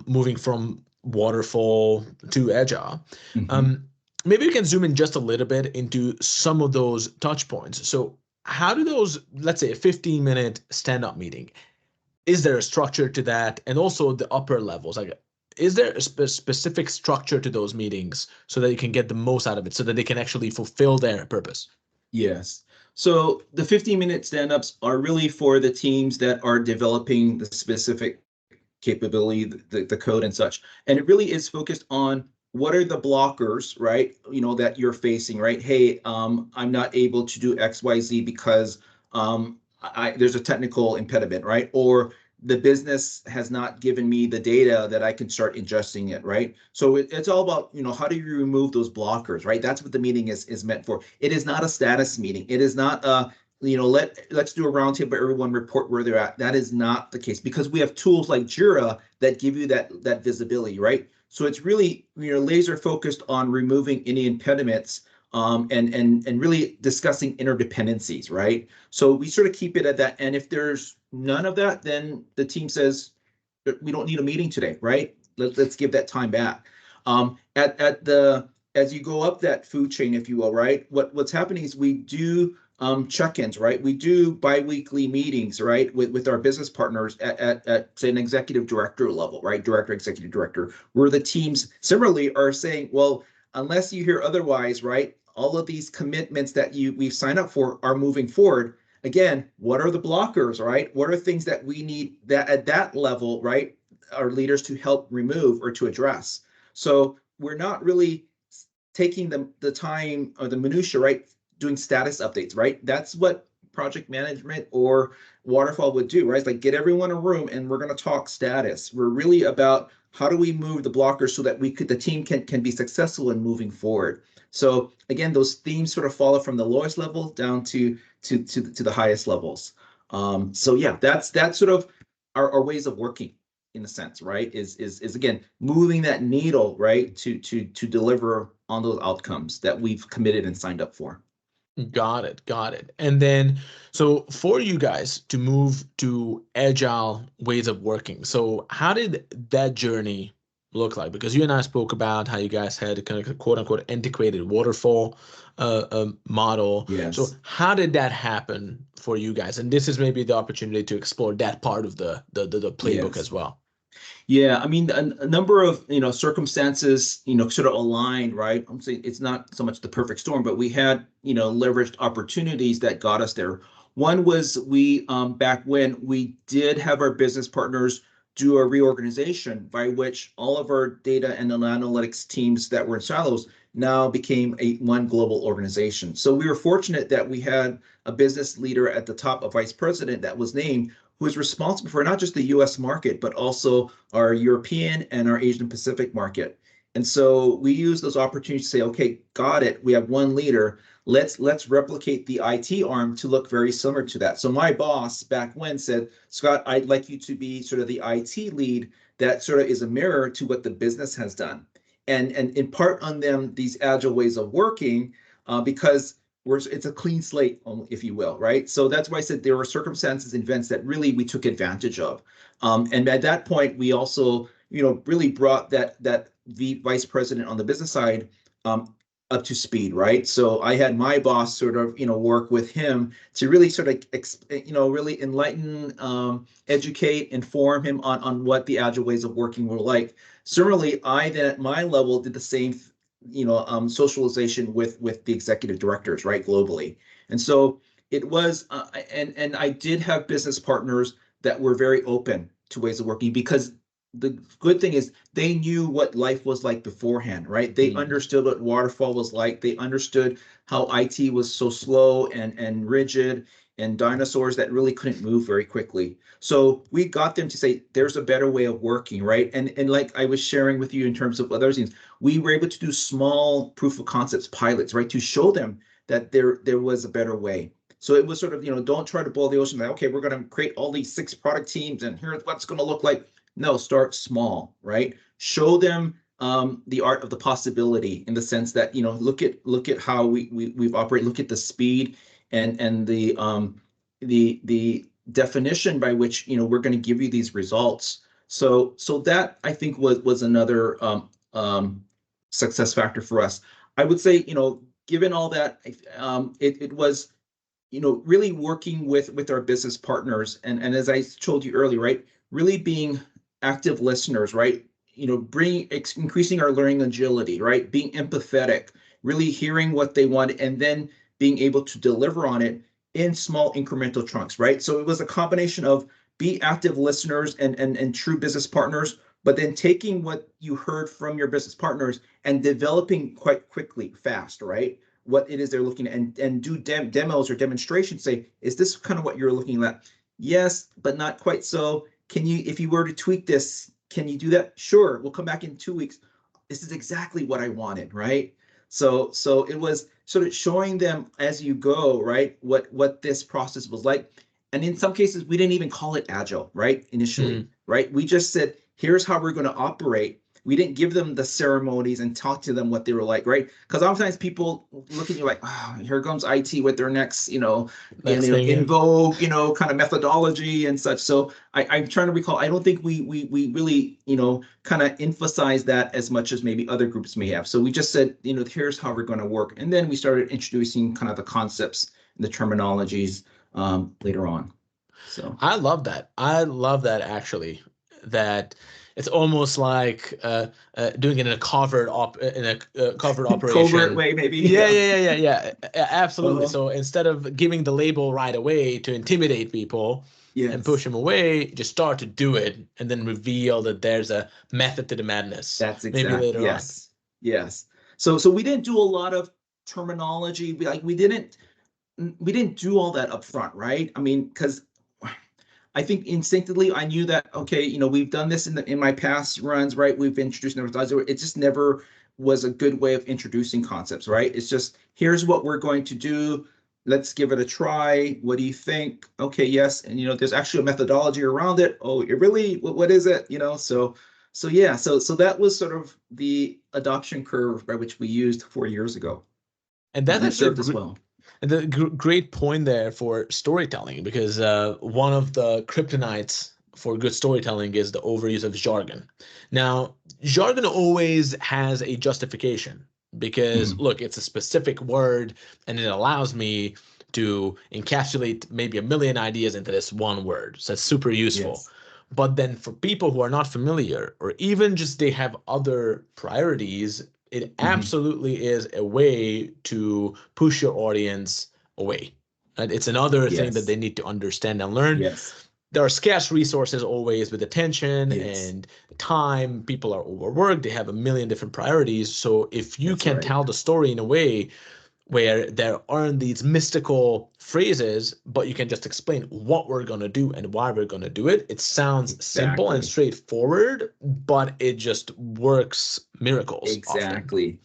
moving from waterfall to agile, Mhm. um, maybe we can zoom in just a little bit into some of those touch points. So how do those, let's say a 15-minute stand-up meeting, is there a structure to that? And also the upper levels, like is there a specific structure to those meetings so that you can get the most out of it, so that they can actually fulfill their purpose? Yes. So the 15-minute stand-ups are really for the teams that are developing the specific capability, the code and such. And it really is focused on what are the blockers, right? That you're facing, right? Hey, I'm not able to do XYZ because there's a technical impediment, right? Or the business has not given me the data that I can start ingesting it, right? So it's all about, how do you remove those blockers, right? That's what the meeting is meant for. It is not a status meeting. It is not let's do a roundtable, everyone report where they're at. That is not the case, because we have tools like Jira that give you that visibility, right? So it's really, laser focused on removing any impediments, and really discussing interdependencies, right? So we sort of keep it at that. And if there's none of that, then the team says we don't need a meeting today, right? Let's give that time back. At the As you go up that food chain, if you will, right? What's happening is we do check-ins, right? We do bi-weekly meetings, right, with our business partners at say an executive director level, right? Director, executive director, where the teams similarly are saying, well, unless you hear otherwise, right? All of these commitments that we've signed up for are moving forward. Again, what are the blockers, right? What are things that we need that at that level, right? Our leaders to help remove or to address. So we're not really taking the time or the minutia, right? Doing status updates, right? That's what project management or waterfall would do, right? It's like get everyone in a room and we're going to talk status. We're really about how do we move the blockers so that the team can be successful in moving forward. So again, those themes sort of follow from the lowest level down to the highest levels. So yeah, that's sort of our ways of working in a sense, right? Is again moving that needle, right, to deliver on those outcomes that we've committed and signed up for. Got it. Got it. And then, so for you guys to move to agile ways of working, so how did that journey look like? Because you and I spoke about how you guys had a kind of quote unquote antiquated waterfall model. So Yes. how did that happen for you guys? And this is maybe the opportunity to explore that part of the playbook as Yes. well. Yeah, I mean, a number of circumstances, sort of aligned, right? I'm saying it's not so much the perfect storm, but we had leveraged opportunities that got us there. One was we back when we did have our business partners do a reorganization by which all of our data and analytics teams that were in silos now became one global organization. So we were fortunate that we had a business leader at the top, a vice president that was named, who is responsible for not just the US market, but also our European and our Asian Pacific market. And so we use those opportunities to say, okay, got it. We have one leader. Let's replicate the IT arm to look very similar to that. So my boss back when said, Scott, I'd like you to be sort of the IT lead that sort of is a mirror to what the business has done. And impart on them these agile ways of working, because it's a clean slate, if you will, right? So that's why I said there were circumstances and events that really we took advantage of. And at that point, we also, really brought that vice president on the business side up to speed, right? So I had my boss sort of, work with him to really sort of, really enlighten, educate, inform him on what the agile ways of working were like. Similarly, I then at my level did the same socialization with the executive directors, right, globally. And so it was, and I did have business partners that were very open to ways of working, because the good thing is they knew what life was like beforehand, right? They understood what waterfall was like. They understood how IT was so slow and rigid, and dinosaurs that really couldn't move very quickly. So we got them to say, there's a better way of working, right? And like I was sharing with you in terms of other things, we were able to do small proof of concepts pilots, right? To show them that there was a better way. So it was sort of, don't try to boil the ocean, like, okay, we're going to create all these 6 product teams and here's what's going to look like. No, start small, right? Show them the art of the possibility, in the sense that, look at how we've operated, look at the speed and the definition by which, we're going to give you these results. So that, I think, was another success factor for us. I would say, given all that, it was, really working with our business partners, and as I told you earlier, right, really being active listeners, right, increasing our learning agility, right, being empathetic, really hearing what they want, and then being able to deliver on it in small incremental chunks, right? So it was a combination of be active listeners and true business partners, but then taking what you heard from your business partners and developing quite quickly, fast, right? What it is they're looking at, and do demos or demonstrations. Say, is this kind of what you're looking at? Yes, but not quite so. Can you, if you were to tweak this, can you do that? Sure, we'll come back in 2 weeks. This is exactly what I wanted, right? So it was sort of showing them as you go, right, what this process was like. And in some cases, we didn't even call it agile, right, initially, right? We just said, here's how we're going to operate. We didn't give them the ceremonies and talk to them what they were like, right? Because oftentimes people look at you like, oh, here comes IT with their next, in vogue, kind of methodology and such. So I'm trying to recall. I don't think we really, kind of emphasize that as much as maybe other groups may have. So we just said, here's how we're going to work, and then we started introducing kind of the concepts and the terminologies later on. So I love that. I love that, actually. That it's almost like doing it in a covert covert covert operation. way, maybe. Yeah. Absolutely. Uh-huh. So instead of giving the label right away to intimidate people and push Yes, them away, just start to do it and then reveal that there's a method to the madness. that's Maybe exact. later on. Yes. So we didn't do a lot of terminology. We didn't do all that up front, right? I mean, because I think instinctively I knew that, okay, we've done this in my past runs, right? We've introduced numbers. It just never was a good way of introducing concepts, right? It's just, here's what we're going to do. Let's give it a try. What do you think? Okay, yes. And there's actually a methodology around it. Oh, it really, what is it? So yeah, so that was sort of the adoption curve by which we used 4 years ago. And that's And it actually served us well. and the great point there for storytelling, because one of the kryptonites for good storytelling is the overuse of jargon. Now, jargon always has a justification because, Mhm. look, it's a specific word and it allows me to encapsulate maybe a million ideas into this one word. So it's super useful. Yes. But then for people who are not familiar, or even just they have other priorities, it Mhm. absolutely is a way to push your audience away. Right? It's another thing that Yes. they need to understand and learn. Yes. There are scarce resources always with attention Yes. and time. People are overworked. They have a million different priorities. So if you That's can right. tell the story in a way where there aren't these mystical phrases, but you can just explain what we're going to do and why we're going to do it. It sounds simple and Exactly. straightforward, but it just works miracles often. Exactly.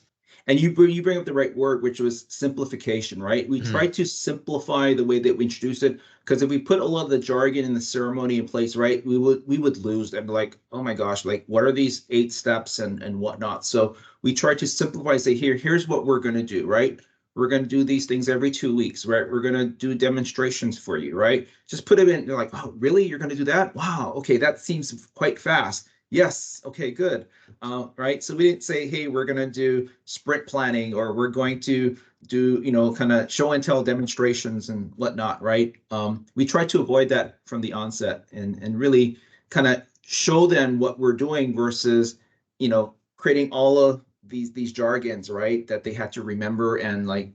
And you bring up the right word, which was simplification, right? We Mhm. try to simplify the way that we introduce it, because if we put a lot of the jargon and the ceremony in place, right, we would lose them. Like, oh my gosh, like what are these 8 steps and whatnot? So we try to simplify, say, here's what we're going to do, right? We're going to do these things every 2 weeks, right? We're going to do demonstrations for you, right? Just put it in. They're like, oh, really? You're going to do that? Wow. Okay, that seems quite fast. Yes. Okay, good. Right. So we didn't say, hey, we're going to do sprint planning, or we're going to do, kind of show and tell demonstrations and whatnot. Right. We try to avoid that from the onset, and really kind of show them what we're doing versus, creating all of these jargons, right, that they had to remember and like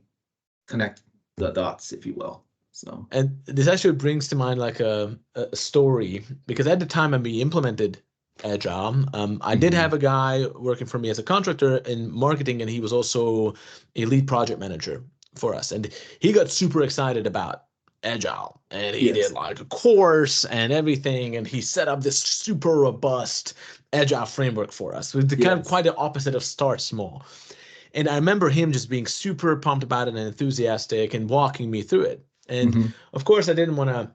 connect the dots, if you will. So And this actually brings to mind like a story, because at the time when we implemented Agile, I did have a guy working for me as a contractor in marketing, and he was also a lead project manager for us. And he got super excited about Agile, and he did yes, like a course and everything, and he set up this super robust Agile framework for us, with the kind of yes. quite the opposite of start small. And I remember him just being super pumped about it and enthusiastic and walking me through it. And Mhm. of course, I didn't want to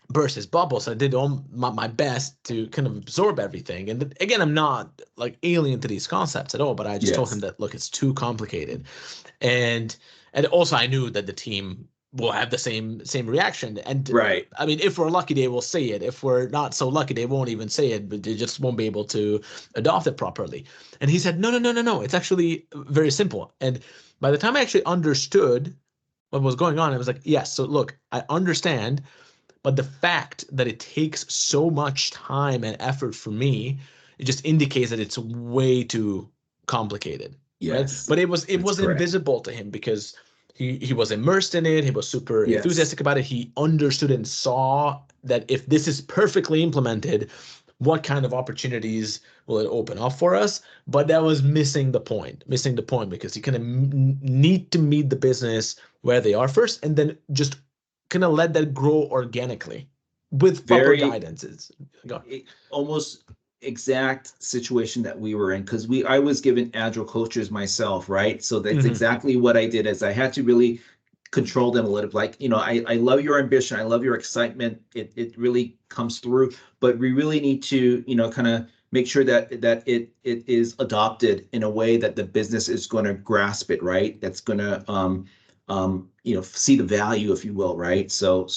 burst his bubble, so I did all my best to kind of absorb everything. And again, I'm not like alien to these concepts at all, but I just told him Yes, that, look, it's too complicated. And also I knew that the team will have the same reaction. And right. I mean, if we're lucky, they will say it. If we're not so lucky, they won't even say it, but they just won't be able to adopt it properly. And he said, no. It's actually very simple. And by the time I actually understood what was going on, I was like, yes, so look, I understand, but the fact that it takes so much time and effort for me, it just indicates that it's way too complicated, right? Yes, But it was that's correct. invisible to him because he was immersed in it. He was super Yes, enthusiastic about it. He understood and saw that if this is perfectly implemented, what kind of opportunities will it open up for us? But that was missing the point, because you kind of need to meet the business where they are first, and then just kind of let that grow organically with proper very guidances. Go. almost exact situation that we were in, because I was given agile coaches myself, right? So that's Mm-hmm. exactly what I did, is I had to really control them a little. Like, I love your ambition, I love your excitement, it really comes through, but we really need to, kind of make sure that it is adopted in a way that the business is going to grasp it, right? That's going to see the value, if you will, right? So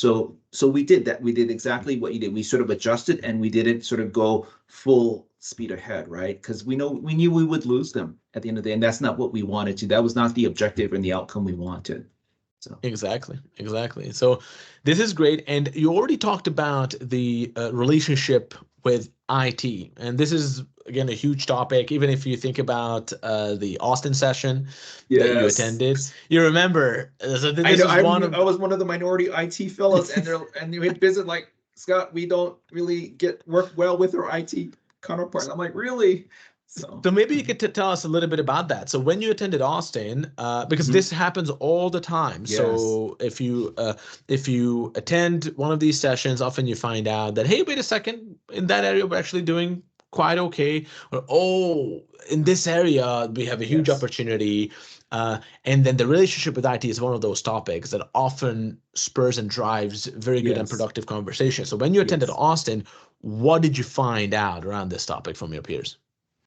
we did that. We did exactly what you did. We sort of adjusted, and we didn't sort of go full speed ahead, right? Because we knew we would lose them at the end of the day, and that's not what we wanted to. That was not the objective and the outcome we wanted. So Exactly. So this is great. And you already talked about the relationship with IT. And this is, again, a huge topic. Even if you think about the Austin session that you yes, attended, you remember, so I this know. is one of I was one of the minority IT fellows, and they would visit like, Scott, we don't really work well with our IT counterparts. I'm like, really? So So maybe you could tell us a little bit about that. So when you attended Austin, because mhm. this happens all the time. Yes, So if you attend one of these sessions, often you find out that, hey, wait a second, in that area we're actually doing quite okay, or oh, in this area we have a huge yes, opportunity. And then the relationship with IT is one of those topics that often spurs and drives very good and yes, productive conversation. So when you attended yes. Austin, what did you find out around this topic from your peers?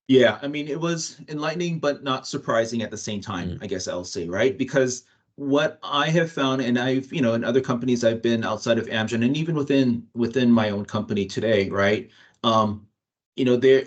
Yeah, I mean, it was enlightening, but not surprising at the same time, Mm. I guess I'll say, right? Because what I have found, and I've, in other companies I've been outside of Amgen, and even within my own company today, right? Um, there,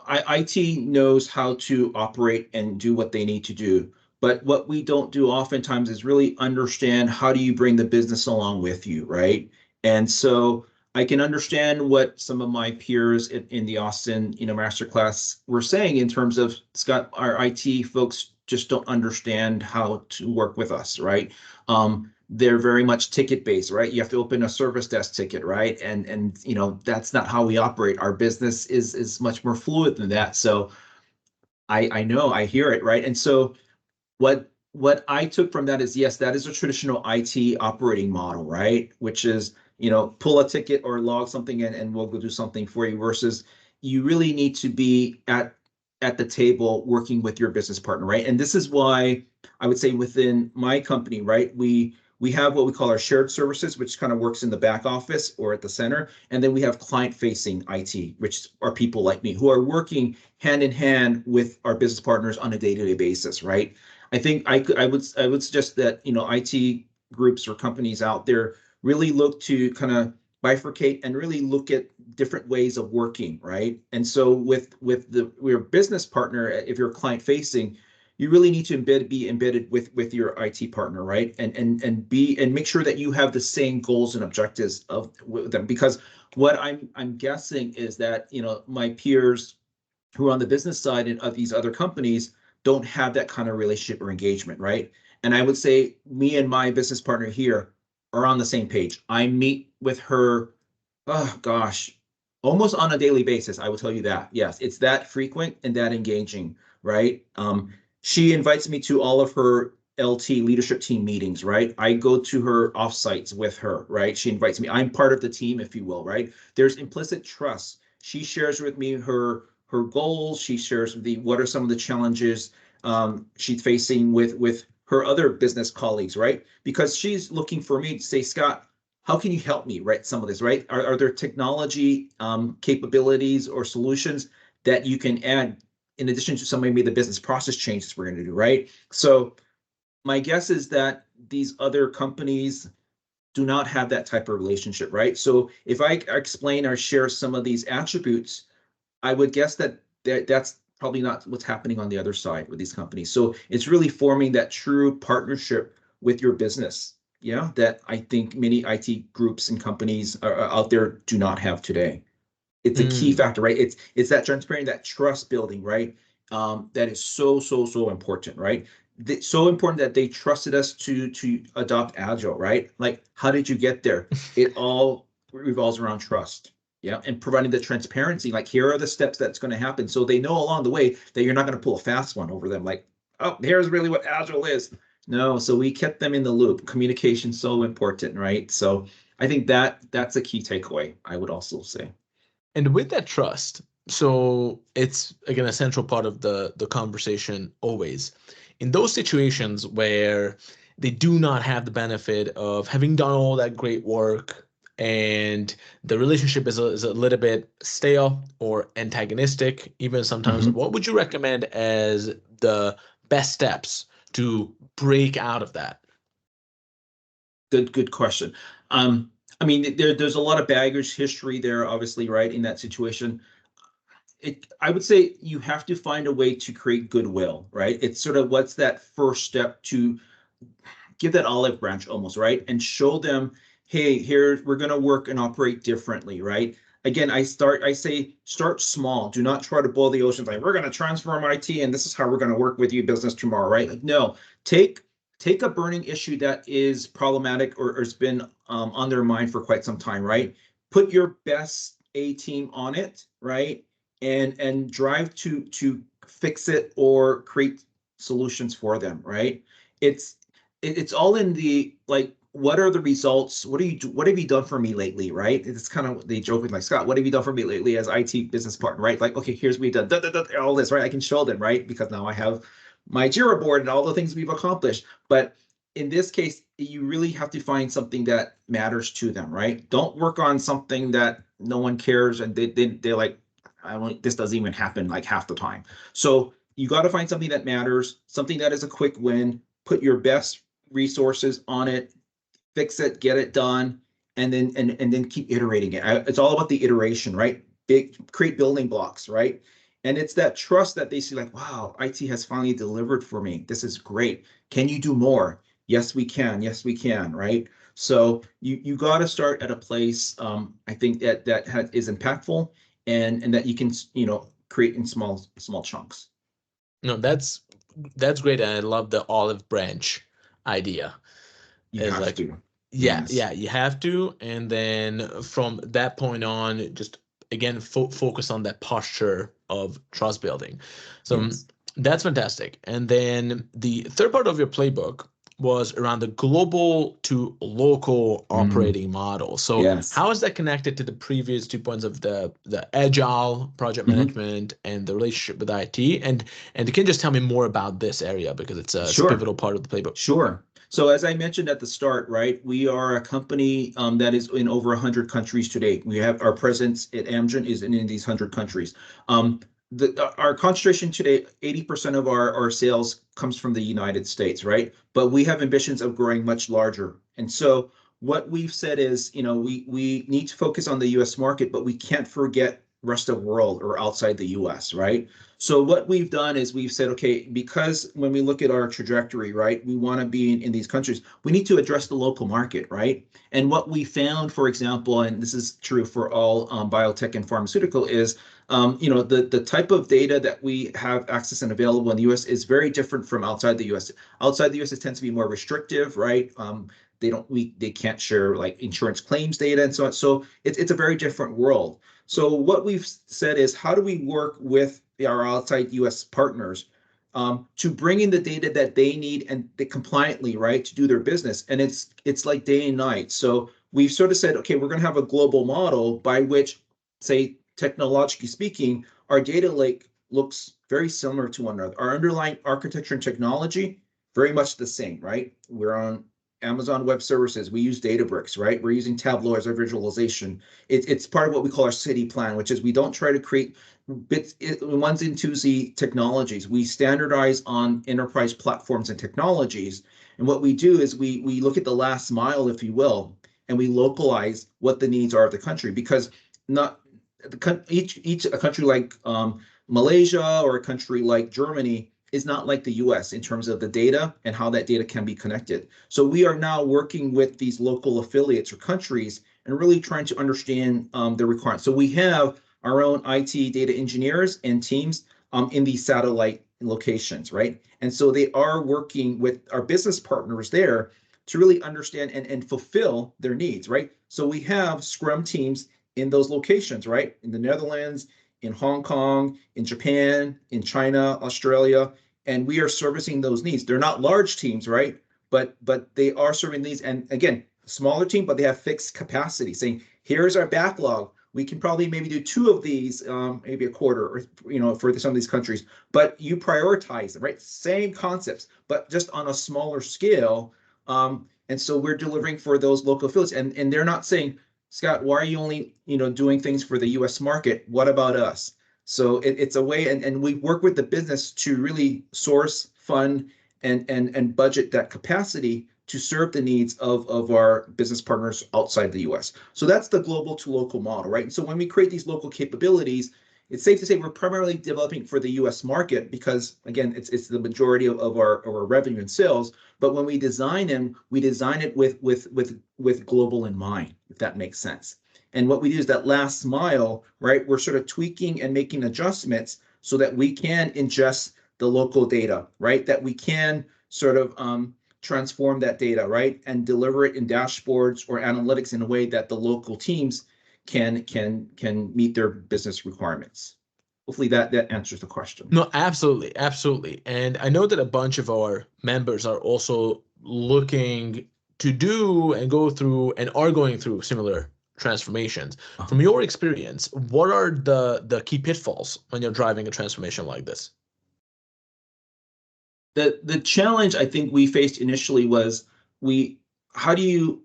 IT knows how to operate and do what they need to do. But what we don't do oftentimes is really understand, how do you bring the business along with you, right? And so I can understand what some of my peers in the Austin, masterclass were saying in terms of, Scott, our IT folks just don't understand how to work with us, right? They're very much ticket based, right? You have to open a service desk ticket, right? And that's not how we operate. Our business is much more fluid than that. So I know, I hear it, right? And so what I took from that is, yes, that is a traditional IT operating model, right? Which is, pull a ticket or log something in and we'll go do something for you, versus you really need to be at the table working with your business partner, right? And this is why I would say within my company, right, we have what we call our shared services, which kind of works in the back office or at the center. And then we have client facing IT, which are people like me who are working hand in hand with our business partners on a day-to-day basis, right? I think I would suggest that, IT groups or companies out there really look to kind of bifurcate and really look at different ways of working, right? And so with your business partner, if you're client facing, you really need to be embedded with your IT partner, right? And make sure that you have the same goals and objectives of with them, because what I'm guessing is that, my peers who are on the business side of these other companies, don't have that kind of relationship or engagement, right? And I would say me and my business partner here are on the same page. I meet with her, oh gosh, almost on a daily basis. I will tell you that. Yes, it's that frequent and that engaging, right? She invites me to all of her LT leadership team meetings, right? I go to her offsites with her, right? She invites me. I'm part of the team, if you will, right? There's implicit trust. She shares with me her goals. She shares with me what are some of the challenges she's facing with her other business colleagues, right? Because she's looking for me to say, Scott, how can you help me, right? Some of this, right? Are there technology capabilities or solutions that you can add in addition to some maybe the business process changes we're going to do, right? So my guess is that these other companies do not have that type of relationship, right? So if I explain or share some of these attributes, I would guess that that's probably not what's happening on the other side with these companies. So it's really forming that true partnership with your business, yeah, that I think many IT groups and companies out there do not have today. It's a key Mm. factor, right? It's that transparent, that trust building, right? That is so important, right? So important that they trusted us to adopt Agile, right? Like, how did you get there? It all revolves around trust, yeah, and providing the transparency. Like, here are the steps that's going to happen, so they know along the way that you're not going to pull a fast one over them. Like, oh, here's really what Agile is. No, so we kept them in the loop. Communication so important, right? So I think that's a key takeaway. I would also say. And with that trust, so it's again a central part of the conversation always. In those situations where they do not have the benefit of having done all that great work and the relationship is a little bit stale or antagonistic, even sometimes, Mhm. what would you recommend as the best steps to break out of that? Good question. I mean, there's a lot of baggage history there, obviously, right, in that situation. I would say you have to find a way to create goodwill, right? It's sort of what's that first step to give that olive branch almost, right? And show them, hey, here we're going to work and operate differently, right? Again, I say start small. Do not try to boil the ocean. Like, we're going to transform IT and this is how we're going to work with you business tomorrow, right? Like, no, take take a burning issue that is problematic or has been on their mind for quite some time, right? Put your best A team on it, right? And drive to fix it or create solutions for them, right? It's it's all in the like, what are the results, what have you done for me lately, right? It's kind of, they joke with like, Scott, what have you done for me lately as IT business partner, right? Like, okay, here's what we've done, all this, right? I can show them, right? Because now I have my Jira board and all the things we've accomplished. But in this case, you really have to find something that matters to them, right? Don't work on something that no one cares and they're like, I don't, this doesn't even happen like half the time. So you got to find something that matters, something that is a quick win, put your best resources on it, fix it, get it done, and then keep iterating it. It's all about the iteration, right? Create building blocks, right? And it's that trust that they see, like, wow, IT has finally delivered for me. This is great. Can you do more? Yes, we can. Yes, we can. Right. So you got to start at a place. I think that is impactful and that you can create in small chunks. No, that's great, and I love the olive branch idea. You Is have like, to. yeah, Yes. yeah, you have to, and then from that point on, just again focus on that posture of trust building. So Yes. that's fantastic. And then the third part of your playbook was around the global to local Mm, operating model. So yes. how is that connected to the previous 2 points of the agile project Mhm. management and the relationship with IT? And you can just tell me more about this area because it's a Sure. pivotal part of the playbook. Sure. So as I mentioned at the start, right, we are a company that is in over 100 countries today. We have our presence at Amgen is in these 100 countries. Um, our concentration today, 80% of our sales comes from the United States, right? But we have ambitions of growing much larger. And so what we've said is, we need to focus on the US market, but we can't forget rest of world or outside the US, right? So what we've done is we've said, okay, because when we look at our trajectory, right, we want to be in these countries, we need to address the local market, right? And what we found, for example, and this is true for all biotech and pharmaceutical, is The type of data that we have access and available in the US is very different from outside the US. Outside the US, it tends to be more restrictive, right? They can't share like insurance claims data and so on. So it's a very different world. So what we've said is, how do we work with our outside US partners to bring in the data that they need and compliantly, right, to do their business? And it's like day and night. So we've sort of said, okay, we're going to have a global model by which, say, technologically speaking, our data lake looks very similar to one another. Our underlying architecture and technology, very much the same, right? We're on Amazon Web Services. We use Databricks, right? We're using Tableau as our visualization. It's part of what we call our city plan, which is we don't try to create ones and twosy technologies. We standardize on enterprise platforms and technologies. And what we do is we look at the last mile, if you will, and we localize what the needs are of the country, because not a country like Malaysia or a country like Germany is not like the US in terms of the data and how that data can be connected. So we are now working with these local affiliates or countries and really trying to understand the requirements. So we have our own IT data engineers and teams in these satellite locations, right? And so they are working with our business partners there to really understand and fulfill their needs, right? So we have Scrum teams in those locations, right? In the Netherlands, in Hong Kong, in Japan, in China, Australia, and we are servicing those needs. They're not large teams, right? But they are serving these. And again, smaller team, but they have fixed capacity, saying, here's our backlog. We can probably maybe do 2 of these, maybe a quarter, or for some of these countries. But you prioritize them, right? Same concepts, but just on a smaller scale. And so we're delivering for those local affiliates, and they're not saying, Scott, why are you only doing things for the U.S. market? What about us? So it's a way, and we work with the business to really source, fund, and budget that capacity to serve the needs of our business partners outside the U.S. So that's the global to local model, right? And so when we create these local capabilities, it's safe to say we're primarily developing for the U.S. market because, again, it's the majority of our revenue and sales. But when we design them, we design it with global in mind, if that makes sense. And what we do is that last mile, right? We're sort of tweaking and making adjustments so that we can ingest the local data, right? That we can sort of transform that data, right? And deliver it in dashboards or analytics in a way that the local teams can meet their business requirements. Hopefully that answers the question. No, absolutely, absolutely. And I know that a bunch of our members are also looking to do and go through and are going through similar transformations. From your experience, what are the key pitfalls when you're driving a transformation like this? The challenge I think we faced initially was how do you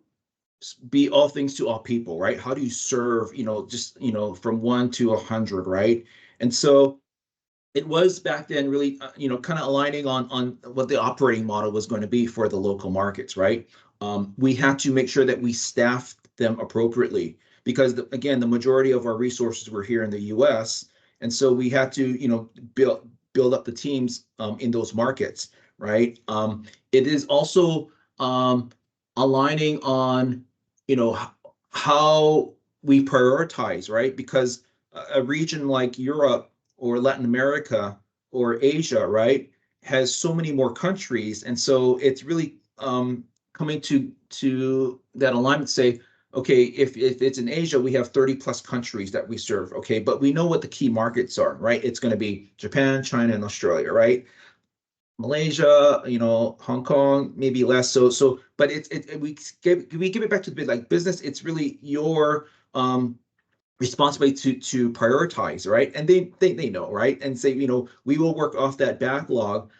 be all things to all people, right? How do you serve, just, from 1 to 100, right? And so it was back then really, kind of aligning on what the operating model was going to be for the local markets, right? We had to make sure that we staffed them appropriately because, again, the majority of our resources were here in the U.S. And so we had to, build up the teams in those markets, right? It is also aligning on, how we prioritize, right? Because a region like Europe or Latin America or Asia, right, has so many more countries. And so it's really coming to that alignment, say, okay, if it's in Asia, we have 30 plus countries that we serve, okay, but we know what the key markets are, right? It's going to be Japan, China, and Australia, right? Malaysia, Hong Kong, maybe less. So, but we give it back to the like business. It's really your responsibility to prioritize, right? And they know, right? And say, we will work off that backlog,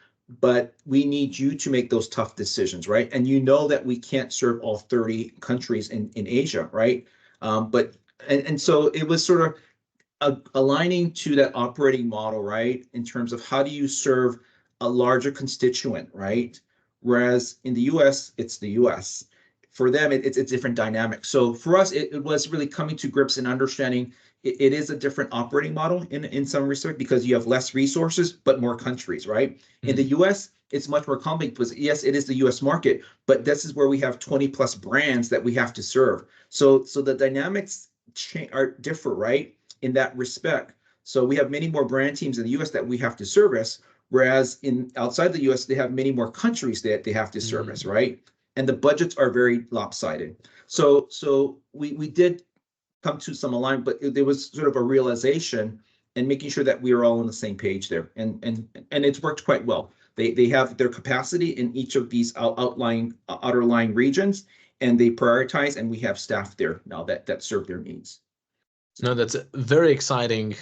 but we need you to make those tough decisions, right? And that we can't serve all 30 countries in Asia, right? And so it was sort of aligning to that operating model, right? In terms of how do you serve a larger constituent, right? Whereas in the US, it's the US. For them, it's a different dynamic. So for us, it was really coming to grips and understanding it is a different operating model in some respect because you have less resources, but more countries, right? Mm-hmm. In the US, it's much more complex because yes, it is the US market, but this is where we have 20 plus brands that we have to serve. So the dynamics differ, right? In that respect. So we have many more brand teams in the US that we have to service, whereas in outside the US, they have many more countries that they have to service, right? And the budgets are very lopsided. So we did come to some alignment, but there was sort of a realization and making sure that we are all on the same page there. And it's worked quite well. They have their capacity in each of these outer lying regions, and they prioritize, and we have staff there now that serve their needs. No, that's a very exciting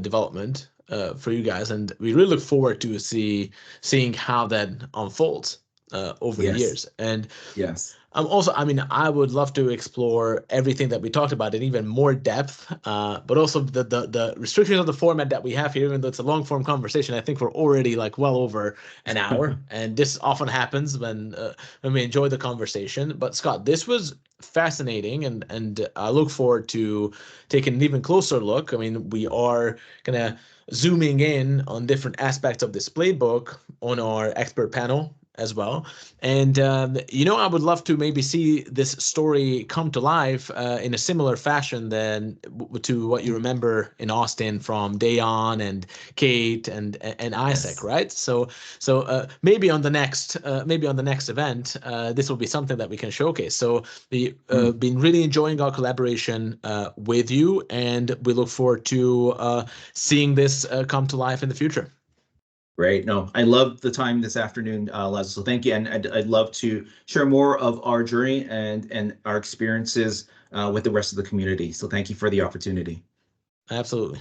development for you guys, and we really look forward to seeing how that unfolds over the Yes. years. And Yes. also, I mean, I would love to explore everything that we talked about in even more depth, but also the restrictions of the format that we have here, even though it's a long form conversation. I think we're already like well over an hour, and this often happens when we enjoy the conversation. But Scott, this was fascinating, and I look forward to taking an even closer look. I mean, we are kind of zooming in on different aspects of this playbook on our expert panel as well. And I would love to maybe see this story come to life in a similar fashion than to what you remember in Austin from Dayon and Kate and Isaac, Yes. right? So maybe on the next event, this will be something that we can showcase. So we been really enjoying our collaboration with you, and we look forward to seeing this come to life in the future. Great. No, I love the time this afternoon, Les. So thank you, and I'd love to share more of our journey and our experiences with the rest of the community. So thank you for the opportunity. Absolutely.